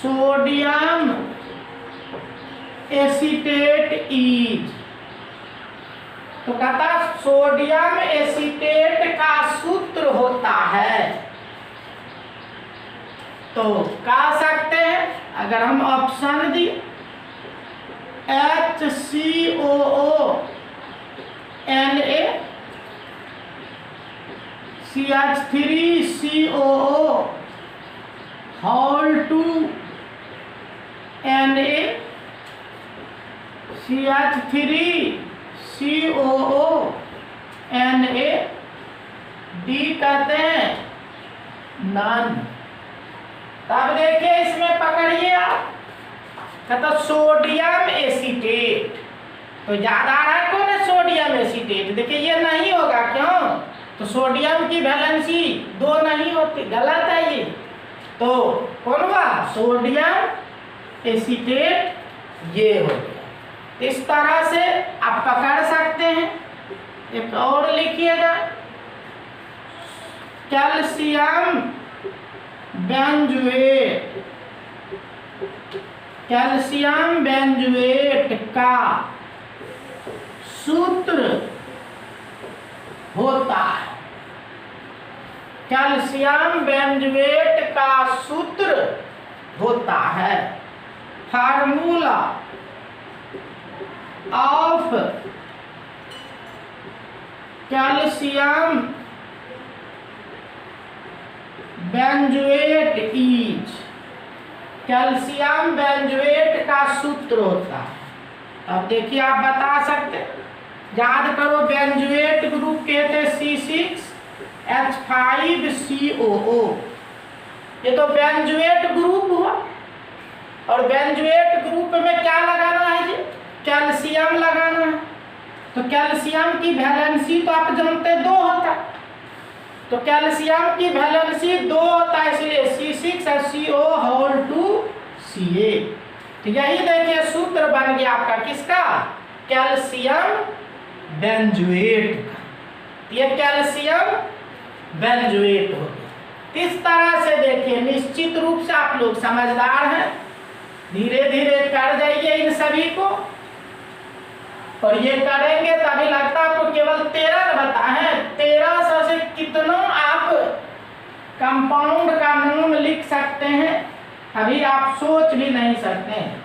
sodium acetate is. तो कहता सोडियम एसीटेट का सूत्र होता है। तो कह सकते हैं अगर हम ऑप्शन दी HCOO Na CH3COO whole 2 Na CH3COO Na, D कहते हैं नॉन। तब देखिए इसमें पकड़िए आप, कहता सोडियम एसीटेट, तो याद आ रहा है कौन है सोडियम एसीटेट। देखिए ये नहीं होगा, क्यों? तो सोडियम की वैलेंसी 2 नहीं होती, गलत है ये। तो कौन हुआ? सोडियम एसीटेट, ये हो गया। इस तरह से आप पकड़ सकते हैं। एक और लिखिएगा, कैल्शियम बेंजोएट, कैल्शियम बेंजोएट का सूत्र होता है, कैल्शियम बेंजोएट का सूत्र होता है, formula of calcium benzoate is, calcium benzoate का सूत्र होता है। अब देखिए आप बता सकते, याद करो बेंजोएट ग्रुप कहते C6H5COO, ये तो बेंजोएट ग्रुप हुआ। और बेंजोएट ग्रुप में क्या लगाना है जी? कैल्शियम लगाना है। तो कैल्शियम की वैलेंसी तो आप जानते 2 होता है, तो कैल्शियम की वैलेंसी 2 होता है, इसलिए C6H2CA। तो यही देखिए सूत्र बन गया आपका किसका? कैल्शियम बेंजोएट का। ये कैल्शियम बेंजोएट हो गया। इस तरह से देखिए, निश्चित रूप से आप लोग समझदार हैं, धीरे धीरे कर जाइए इन सभी को, और ये करेंगे तभी लगता है आपको केवल 13 बता है। 1300 से कितना आप कंपाउंड का नाम लिख सकते हैं, अभी आप सोच भी नहीं सकते हैं।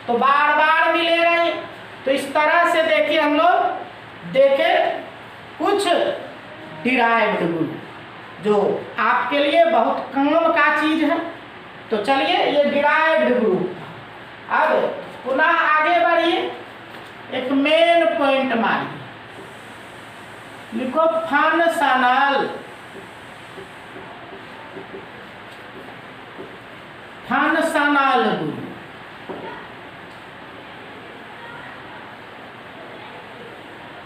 तो बार बार मिलेगा ही। तो इस तरह से देखिए हम लोग देखे कुछ डिराइव्ड ग्रुप जो आपके लिए बहुत काम का चीज है। तो चलिए ये डिराइव्ड ग्रुप। अब पुनः आगे बढ़िए, एक मेन पॉइंट मारिए, लिखो फंक्शनल, फंक्शनल ग्रुप।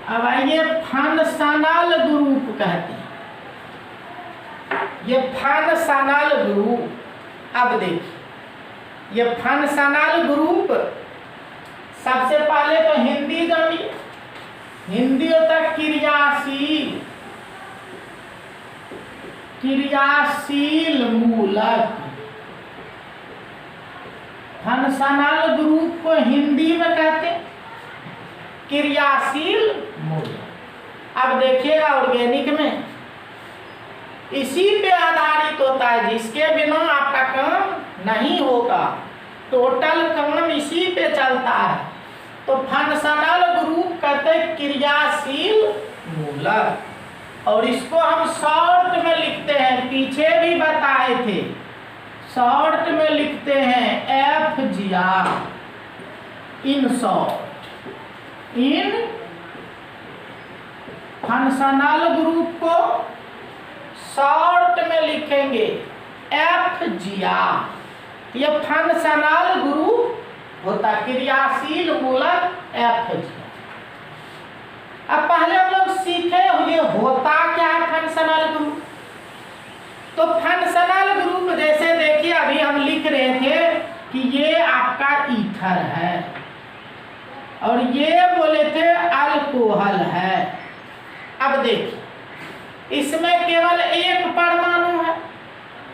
अब आइए फंक्शनल ग्रुप कहते हैं, ये फंक्शनल ग्रुप। अब देखिए ये फंक्शनल ग्रुप, सबसे पहले तो हिंदी जानिए। हिंदी होता है क्रियाशील, क्रियाशील मूलक। फंक्शनल ग्रुप को हिंदी में कहते हैं क्रियाशील मूलक। अब देखिएगा ऑर्गेनिक में इसी पे आधारित होता है, जिसके बिना आपका काम नहीं होगा, टोटल काम इसी पे चलता है। तो फंक्शनल ग्रुप कहते हैं क्रियाशील मूलक, और इसको हम शॉर्ट में लिखते हैं, पीछे भी बताए थे, शॉर्ट में लिखते हैं FGR, in short. In functional group को शॉर्ट में लिखेंगे FGR। ये फंक्शनल ग्रुप होता क्रियाशील मूलक FGR। अब पहले हम लोग सीखे हुए होता क्या है फंक्शनल ग्रुप। तो फंक्शनल ग्रुप जैसे देखिए अभी हम लिख रहे थे कि ये आपका ईथर है और ये बोले थे अल्कोहल है। अब देखिए इसमें केवल 1 परमाणु है,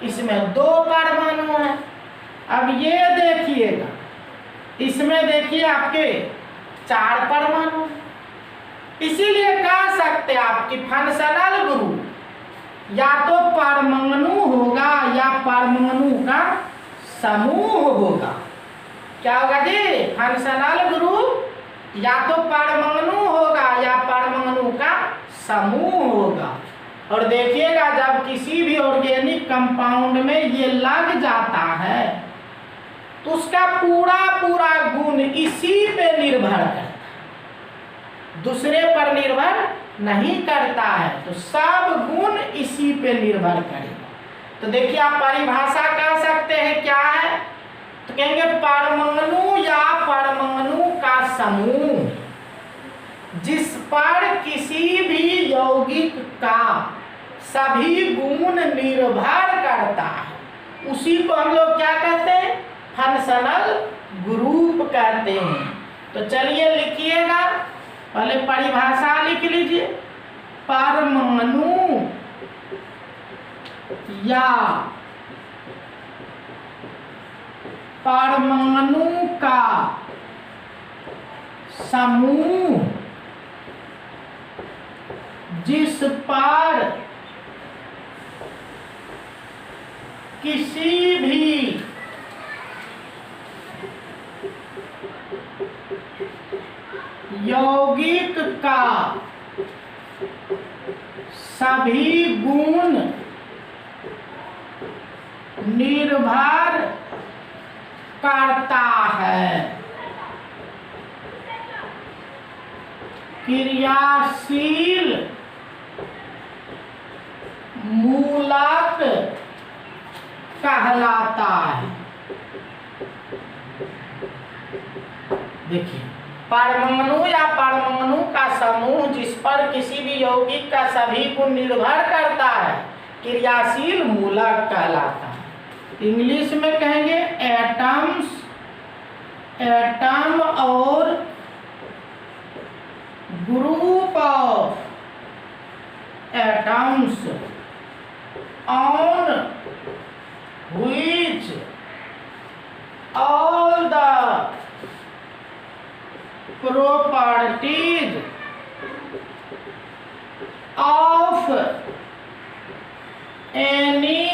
इसमें 2 परमाणु है। अब ये देखिएगा इसमें देखिए आपके 4 परमाणु। इसीलिए कह सकते हैं आपकी फंक्शनल ग्रुप या तो परमाणु होगा या परमाणु का समूह होगा। क्या होगा जी? फंक्शनल ग्रुप या तो परमाणु होगा या परमाणु का समूह होगा। और देखिएगा जब किसी भी ऑर्गेनिक कंपाउंड में ये लग जाता है तो उसका पूरा पूरा गुण इसी पे निर्भर करता है, दूसरे पर निर्भर नहीं करता है। तो सब गुण इसी पे निर्भर करेगा। तो देखिए आप परिभाषा कह सकते हैं क्या है, तो कहेंगे परमाणु या परमाणु का समूह जिस पर किसी भी यौगिक का सभी गुण निर्भर करता है, उसी को हम लोग क्या कहते हैं, फंक्शनल ग्रुप कहते हैं। तो चलिए लिखिएगा, पहले परिभाषा लिख लीजिए। परमाणु या परमाणु का समूह जिस पर किसी भी यौगिक का सभी गुण निर्भर करता है, क्रियाशील मूलक कहलाता है। देखिए परमाणु या परमाणु का समूह जिस पर किसी भी यौगिक का सभी गुण निर्भर करता है, क्रियाशील मूलक कहलाता है। इंग्लिश में कहेंगे एटम्स, एटम और group of atoms on which all the properties of any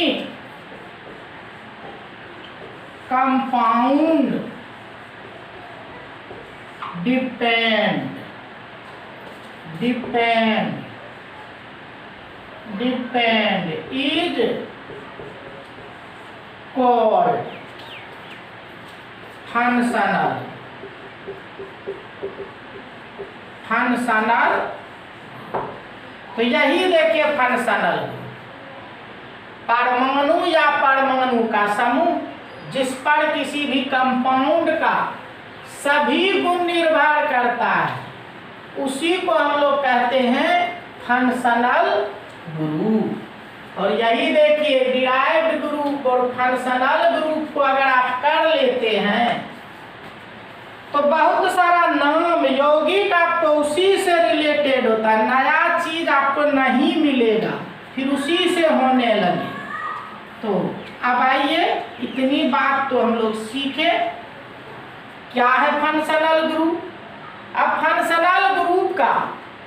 compound depend is called functional. तो यही देखिए फंक्शनल, परमाणु या परमाणु का समूह जिस पर किसी भी कंपाउंड का सभी गुण निर्भर करता है, उसी को हम लोग कहते हैं फंक्शनल ग्रुप। और यही देखिए डिराइव्ड ग्रुप और फंक्शनल ग्रुप को अगर आप कर लेते हैं तो बहुत सारा नाम यौगिक आपको उसी से रिलेटेड होता है, नया चीज आपको नहीं मिलेगा, फिर उसी से होने लगे। तो अब आइए इतनी बात तो हम लोग सीखे क्या है फंक्शनल ग्रुप। अब फंक्शनल ग्रुप का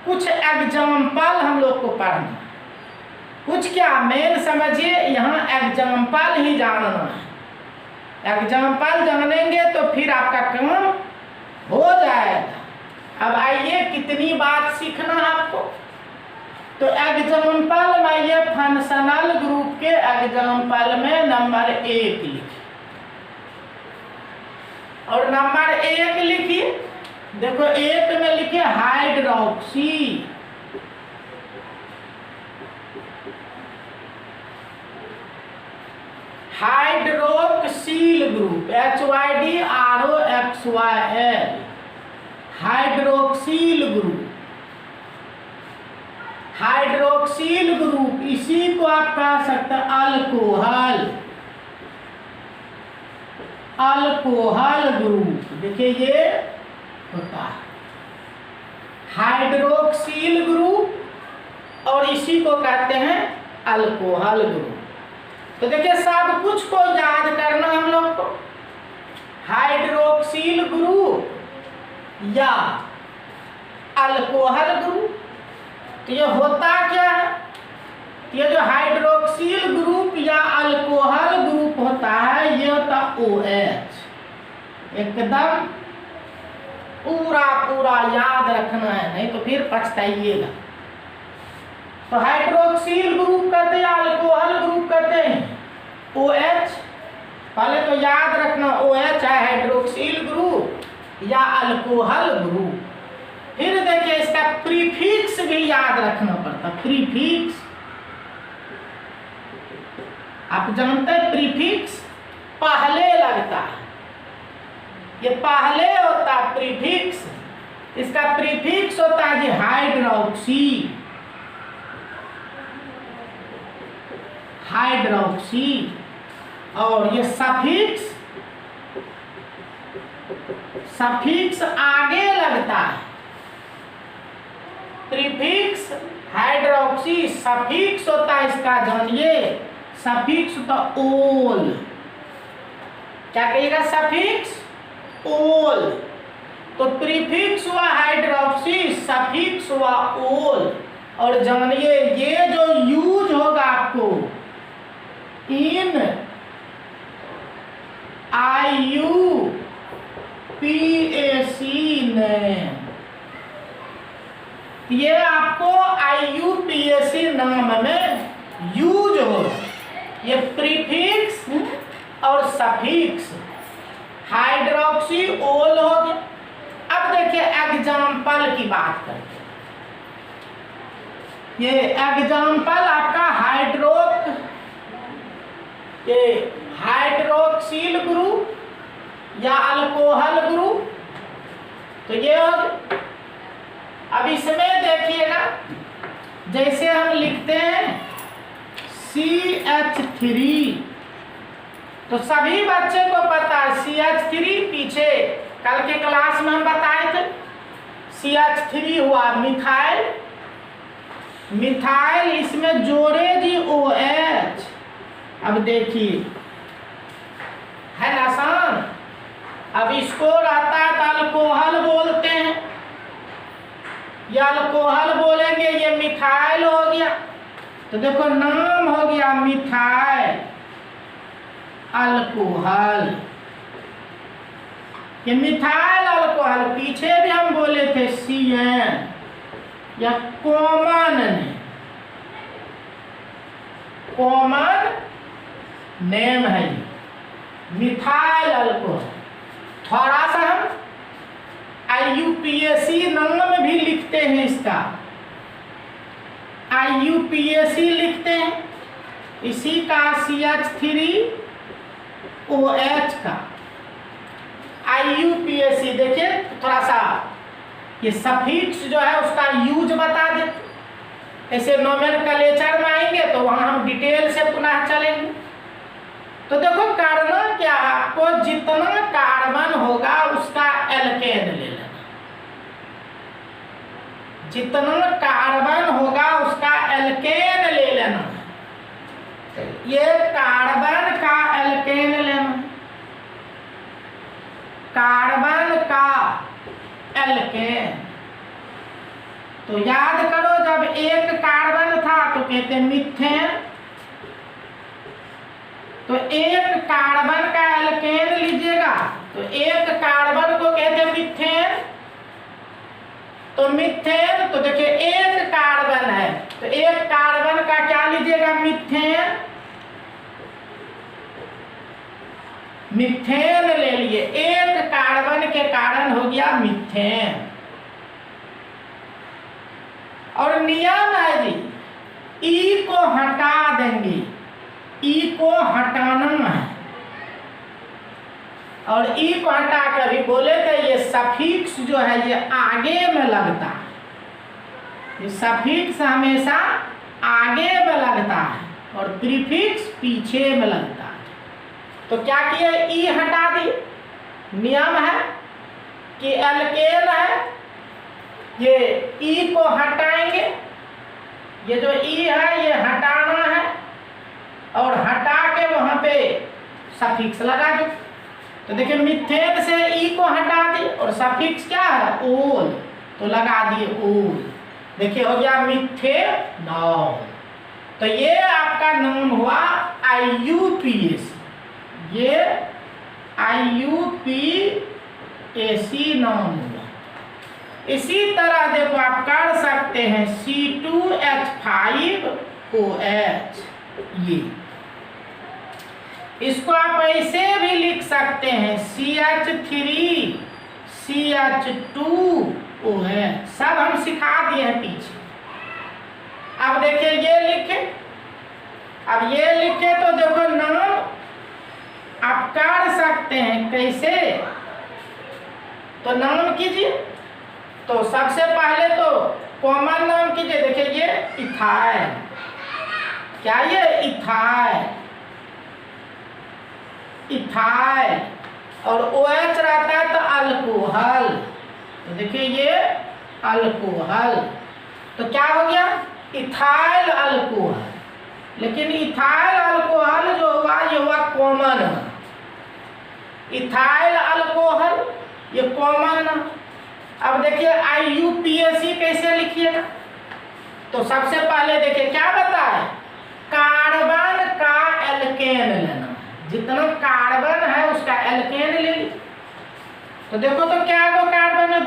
कुछ एग्जाम्पल हम लोग को पढ़ना, कुछ क्या मेन समझिए, यहाँ एग्जाम्पल ही जानना है। एग्जाम्पल जानेंगे तो फिर आपका काम हो जाएगा। अब आइए कितनी बात सीखना आपको, तो एग्जाम्पल में ये फंक्शनल ग्रुप के एग्जाम्पल में नंबर 1 लिखिए, और नंबर 1 लिखिए। देखो 1 में लिखिए hydroxy, hydroxyl group HYDROXYL, hydroxyl group. Hydroxyl group इसी को आप कह सकते हैं अल्कोहल, अल्कोहल ग्रुप। देखिए ये होता है हाइड्रोक्सिल ग्रुप और इसी को कहते हैं अल्कोहल ग्रुप। तो देखिए सब कुछ को याद करना हम लोग को, हाइड्रोक्सिल ग्रुप या अल्कोहल ग्रुप। तो ये होता क्या है, ये जो हाइड्रोक्सिल ग्रुप या अल्कोहल ग्रुप होता है ये होता OH। एकदम पूरा पूरा याद रखना है, नहीं तो फिर पछताइएगा। तो हाइड्रोक्सिल ग्रुप कहते हैं, अल्कोहल ग्रुप कहते हैं OH। पहले तो याद रखना OH है हाइड्रोक्सिल ग्रुप या अल्कोहल ग्रुप। फिर देखिए इसका प्रीफिक्स भी याद रखना पड़ता। प्रीफिक्स आप जानते हैं, प्रीफिक्स पहले लगता है, ये पहले होता है प्रीफिक्स। इसका प्रीफिक्स होता है जी हाइड्रोक्सी, हाइड्रोक्सी। और ये सफिक्स, सफिक्स आगे लगता है। प्रीफिक्स हाइड्रोक्सी, सफिक्स होता है इसका जानिए, सफिक्स होता ओल। क्या कहिएगा? सफिक्स ओल। तो प्रीफिक्स हुआ हाइड्रोक्सी, सफिक्स हुआ ओल। और जानिए ये जो यूज होगा आपको इन IUPAC नेम, ये आपको IUPAC नाम में यूज होगा। ये प्रीफिक्स और सफिक्स, हाइड्रोक्सी ओल हो गया। अब देखिए एग्जाम्पल की बात करते हैं। ये एग्जाम्पल आपका ये हाइड्रोक्सिल ग्रुप या अल्कोहल ग्रुप, तो ये हो गया। अब इसमें देखिएगा, जैसे हम लिखते हैं CH3, तो सभी बच्चे को पता है CH3 पीछे कल के क्लास में हम बताए थे। CH3 हुआ मिथाइल, मिथाइल इसमें जोड़े जी OH। अब देखिए है ना आसान। अब इसको रहता है तो अल्कोहल बोलते हैं, या अल्कोहल बोलेंगे, ये मिथाइल हो गया। तो देखो नाम हो गया मिथाइल अल्कोहल, ये मिथाइल अल्कोहल। पीछे भी हम बोले थे CN या कॉमन नेम है मिथाइल अल्कोहल। थोड़ा सा हम IUPAC नाम भी लिखते हैं इसका, IUPAC लिखते हैं इसी का CH3OH का IUPAC। देखिए थोड़ा सा ये सफिक्स जो है उसका यूज बता दे। ऐसे नोमेनक्लेचर में आएंगे तो वहां हम डिटेल से पुनः चलेंगे। तो देखो करना क्या, आपको जितना कार्बन होगा उसका एल्केन ले लेना, जितना कार्बन होगा उसका एल्केन ले लेना। ये कार्बन का एल्केन लेना, कार्बन का एल्केन। तो याद करो, जब एक कार्बन था तो कहते मीथेन, तो एक कार्बन का एल्केन लीजिएगा तो एक कार्बन को कहते मीथेन। तो मीथेन, तो देखिए एक कार्बन है तो एक कार्बन का क्या लीजिएगा? मीथेन, मीथेन ले लिए। एक कार्बन के कारण हो गया मीथेन। और नियम है जी, ई को हटा देंगे, ई को हटाना है। और ई को हटा कर भी बोले थे ये सफिक्स जो है ये आगे में लगता है, ये सफिक्स हमेशा आगे में लगता है और प्रीफिक्स पीछे में लगता है। तो क्या किया, ई हटा दी। नियम है कि एल्केन है, ये ई को हटाएंगे, ये जो ई है ये हटाना है और हटा के वहां पे सफिक्स लगा दो। तो देखिए मीथेन से ई को हटा दी और सफिक्स क्या है? ओल, तो लगा दिए ओल। देखिए हो गया मीथेनॉल। तो ये आपका नाम हुआ IUPAC, ये IUPAC नाम हुआ। इसी तरह देखो आप कर सकते हैं C2H5OH, इसको आप ऐसे भी लिख सकते हैं CH3 CH2OH, सब हम सिखा दिए हैं पीछे। अब देखिए ये लिखे, अब ये लिखे तो देखो नाम आप कर सकते हैं कैसे, तो नाम कीजिए। तो सबसे पहले तो कॉमन नाम कीजिए, देखिए ये इथाइल, क्या ये इथाइल, इथाइल, और OH रहता है तो अल्कोहल, तो देखिए ये अल्कोहल, तो क्या हो गया इथाइल अल्कोहल। लेकिन इथाइल अल्कोहल जो हुआ ये हुआ कॉमन, इथाइल अल्कोहल ये कॉमन। अब देखिए IUPAC कैसे लिखिएगा, तो सबसे पहले देखिए क्या बताए, कार्बन का एल्केन लेना, जितना कार्बन है उसका एल्केन ले ली। तो देखो तो क्या गो कार्बन है,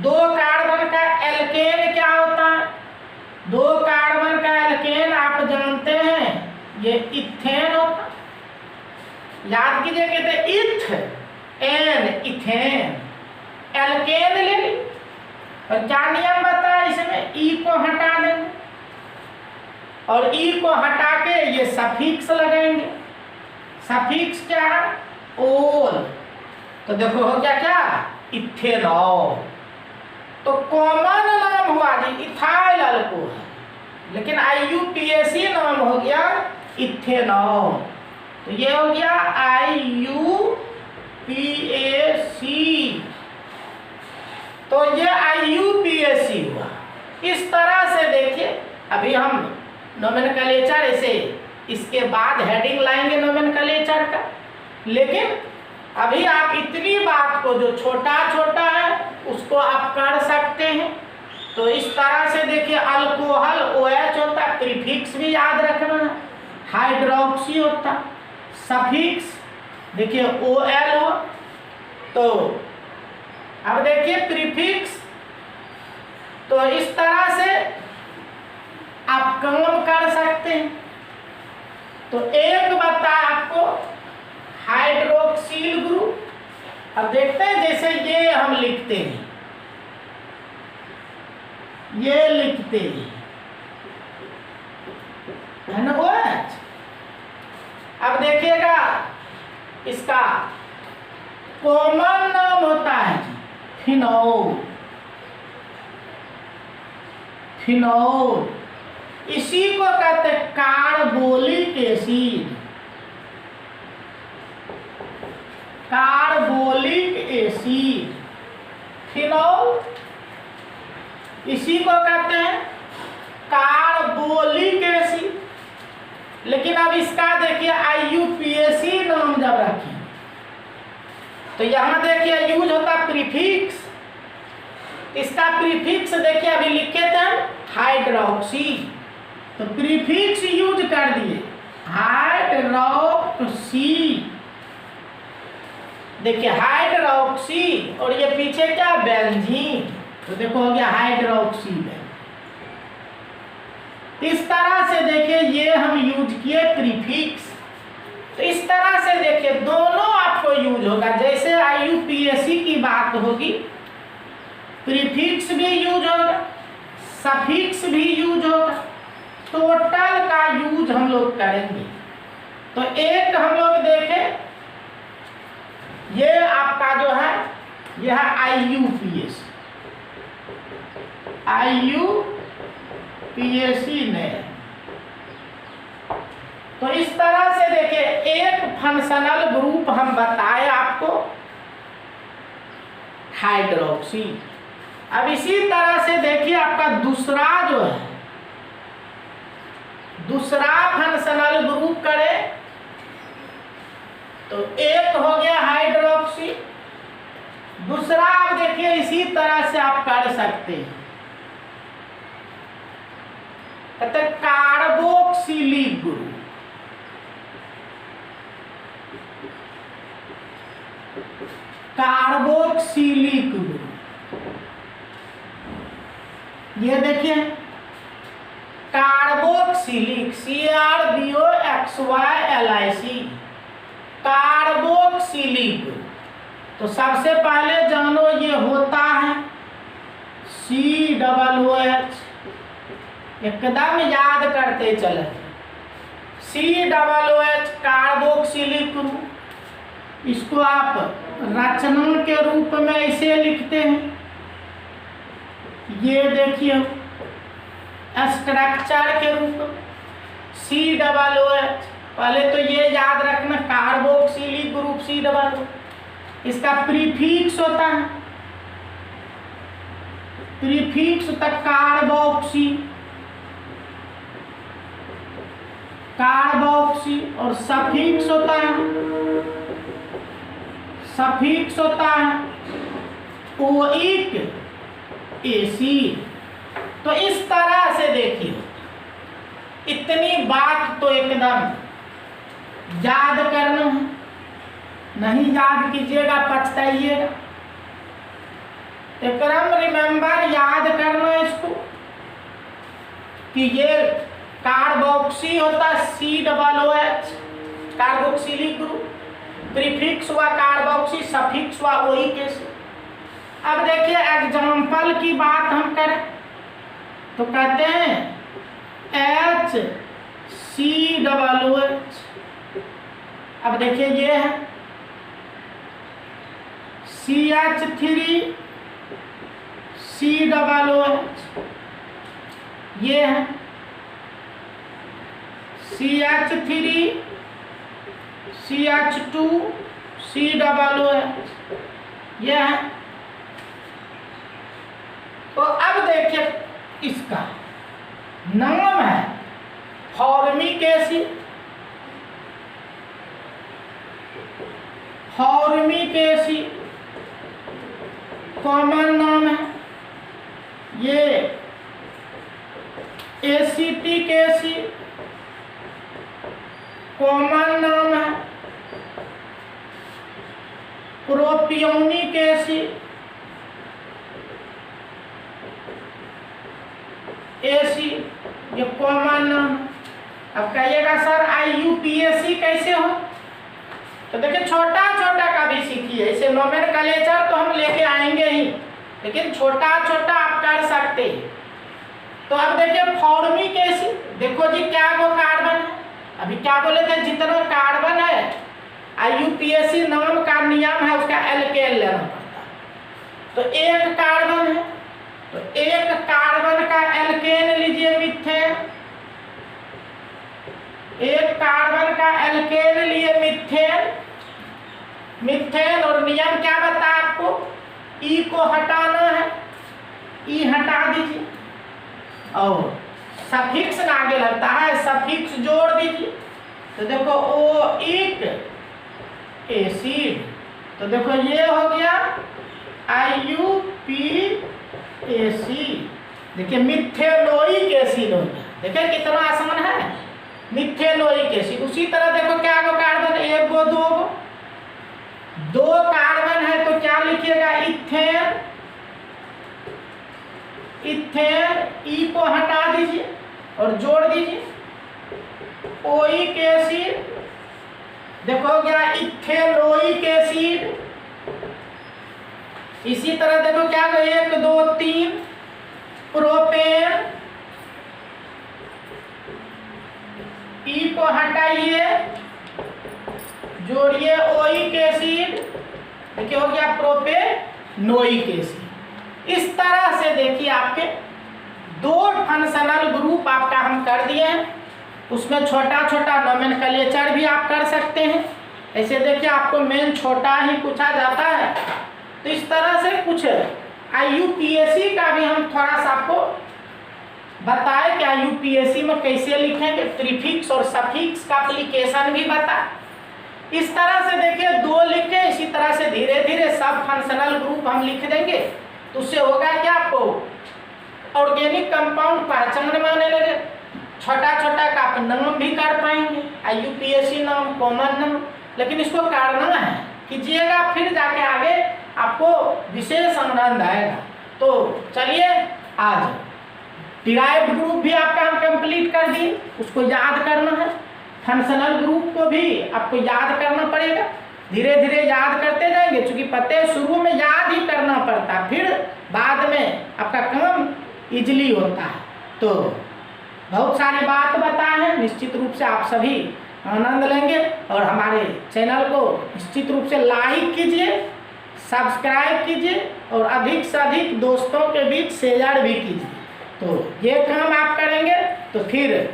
दो कार्बन का एल्केन क्या होता है, 2 कार्बन का एल्केन आप जानते हैं ये इथेन होता, याद कीजिए कहते इथ एन इथेन, एल्केन ले ली। और क्या नियम बताया इसमें, ई को हटा देंगे और ई को हटा के ये सफिक्स लगाएंगे, सफिक्स क्या है ओल, तो देखो हो गया क्या इथेनॉल। तो कॉमन नाम हुआ जी इथाइल अल्कोहल, लेकिन IUPAC नाम हो गया इथेनॉल, तो ये हो गया IUPAC, तो ये IUPAC हुआ। इस तरह से देखिए, अभी हम नोमेनक्लेचर ऐसे इसके बाद हेडिंग लाएंगे नोमेनक्लेचर का, लेकिन अभी आप इतनी बात को जो छोटा छोटा है उसको आप कर सकते हैं। तो इस तरह से देखिए अल्कोहल OH होता है, प्रीफिक्स भी याद रखना है, हाइड्रोक्सी होता, सफिक्स देखिए OL हो। तो अब देखिए प्रीफिक्स, तो इस तरह से आप काम कर सकते हैं। तो एक बताया आपको हाइड्रोक्सिल ग्रुप, अब देखते हैं जैसे ये हम लिखते हैं, ये लिखते हैं है ना OH। अब देखिएगा इसका कॉमन नाम होता है फिनोल, फिनोल, इसी को कहते हैं carbolic acid, carbolic acid, phenol, इसी को कहते हैं कार्बोलिक एसिड। लेकिन अब इसका देखिए IUPAC नाम जब रखें तो यहां देखिए यूज होता प्रीफिक्स, इसका प्रीफिक्स देखिए अभी लिखे थे हाइड्रोक्सी, तो प्रीफिक्स यूज कर दिए हाइड्रोक्सी, देखिए हाइड्रोक्सी, और ये पीछे क्या बेंजीन, तो देखो हो गया हाइड्रोक्सी बेंजीन। इस तरह से देखिए ये हम यूज किए प्रीफिक्स, तो इस तरह से देखिए दोनों आपको यूज होगा। जैसे IUPAC की बात होगी, प्रीफिक्स भी यूज होगा, सफिक्स भी यूज होगा, टोटल का यूज हम लोग करेंगे। तो एक हम लोग देखें, ये आपका जो है यह है IUPAC, IUPAC ने। तो इस तरह से देखिए एक फंक्शनल ग्रुप हम बताए आपको हाइड्रोक्सी। अब इसी तरह से देखिए आपका दूसरा जो है, दूसरा फंक्शनल ग्रुप करें तो एक हो गया हाइड्रोक्सी, दूसरा आप देखिए इसी तरह से आप कर सकते हैं, कहते हैं कार्बोक्सिलिक ग्रुप, कार्बोक्सिलिक ग्रुप। ये देखिए कार्बोक्सिलिक, CRBOXYLIC, कार्बोक्सिलिक। तो सबसे पहले जानो ये होता है COOH, एकदम याद करते चले, COOH कार्बोक्सिलिक ग्रुप। इसको आप रचना के रूप में ऐसे लिखते हैं, ये देखिए स्ट्रक्चर के रूप में COOH। पहले तो ये याद रखना कार्बोक्सिलिक ग्रुप COOH। इसका प्रीफिक्स होता है, प्रीफिक्स होता कार्बोक्सी, कार्बोक्सी, और सफिक्स होता है, सफिक्स होता है ओइक एसिड। तो इस तरह से देखिए, इतनी बात तो एकदम याद करना है, नहीं याद कीजिएगा पछताइएगा। एकदम रिमेंबर याद करना इसको कि ये कार्बोक्सी होता है COOH, कार्बोक्सिलिक ग्रुप, प्रीफिक्स हुआ कार्बोक्सी, सफिक्स हुआ ओइक एसिड। अब देखिए एग्जाम्पल की बात हम करें तो कहते हैं HCOOH। अब देखिए ये है CH3COOH, ये है CH3CH2COOH, ये है। तो अब देखिए इसका नाम है formic acid, formic acid common नाम है। ये एसिटिक एसिड कॉमन नाम है। प्रोपियोनिक एसिड, एसिड, ये कॉमन नाम है। अब कहिएगा सर IUPAC कैसे हो? तो देखिए छोटा छोटा का भी सीखिए, इसे नोमेनक्लेचर तो हम लेके आएंगे ही, लेकिन छोटा छोटा आप कर सकते हैं। तो अब देखिए फॉर्मिक एसिड, देखो जी क्या वो कार्बन है, अभी क्या बोले थे, जितना कार्बन है IUPAC नाम का नियम है उसका एल्केन लेना पड़ता है। तो एक कार्बन है, तो एक कार्बन का एल्केन लीजिए मीथेन, एक कार्बन का एल्केन लिए मीथेन, मीथेन, और नियम क्या बता आपको, ई को हटाना है, ई हटा दीजिए, और सफिक्स आगे लगता है, सफिक्स जोड़ दीजिए। तो देखो ओइक एसिड, तो देखो ये हो गया IUPAC। देखिए मिथेनोइक एसिड हो गया, देखिए कितना आसान है, मिथेनोइक एसिड। उसी तरह देखो क्या गो कार्बन, एक गो दो कार्बन है तो क्या लिखिएगा, इथेन, इथेन, ई को हटा दीजिए और जोड़ दीजिए ओइक एसिड, देखो हो गया इथेनोइक एसिड। इसी तरह देखो क्या गो 1 2 3 प्रोपेन, ई को हटाइए जोड़िए ओइक एसिड, देखिए हो गया प्रोपेनोइक एसिड। इस तरह से देखिए आपके 2 फंक्शनल ग्रुप आपका हम कर दिए हैं, उसमें छोटा छोटा नोमेनक्लेचर भी आप कर सकते हैं। ऐसे देखिए आपको मेन छोटा ही पूछा जाता है, तो इस तरह से कुछ IUPAC का भी हम थोड़ा सा आपको बताए कि IUPAC में कैसे लिखेंगे, प्रीफिक्स और सफिक्स का एप्लीकेशन भी बता। इस तरह से देखिए 2 लिखे, इसी तरह से धीरे धीरे सब फंक्शनल ग्रुप हम लिख देंगे, तो उससे होगा क्या, आपको ऑर्गेनिक कंपाउंड पहचान में आने लगे, छोटा छोटा का आप नाम भी कर पाएंगे, IUPAC नाम, कॉमन नाम। लेकिन इसको करना है, कीजिएगा, फिर जाके आगे आपको विशेष आनंद आएगा। तो चलिए आज डिराइव्ड ग्रुप भी आपका हम कंप्लीट कर दिए, उसको याद करना है। फंक्शनल ग्रुप को भी आपको याद करना पड़ेगा, धीरे धीरे याद करते जाएंगे, क्योंकि पते शुरू में याद ही करना पड़ता है, फिर बाद में आपका काम इजली होता है। तो बहुत सारी बात बताए हैं, निश्चित रूप से आप सभी आनंद लेंगे और हमारे चैनल को निश्चित रूप से लाइक कीजिए, सब्सक्राइब कीजिए और अधिक से अधिक दोस्तों के बीच शेयर भी कीजिए। तो ये काम आप करेंगे तो फिर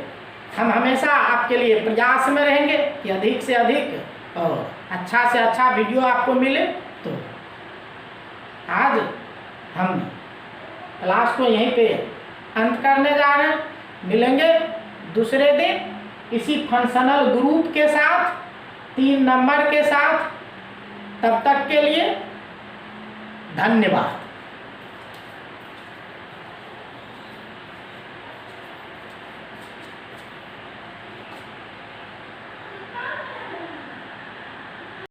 हम हमेशा आपके लिए प्रयास में रहेंगे कि अधिक से अधिक और अच्छा से अच्छा वीडियो आपको मिले। तो आज हम क्लास को यहीं पे अंत करने जा रहे हैं, मिलेंगे दूसरे दिन इसी फंक्शनल ग्रुप के साथ 3 नंबर के साथ। तब तक के लिए धन्यवाद।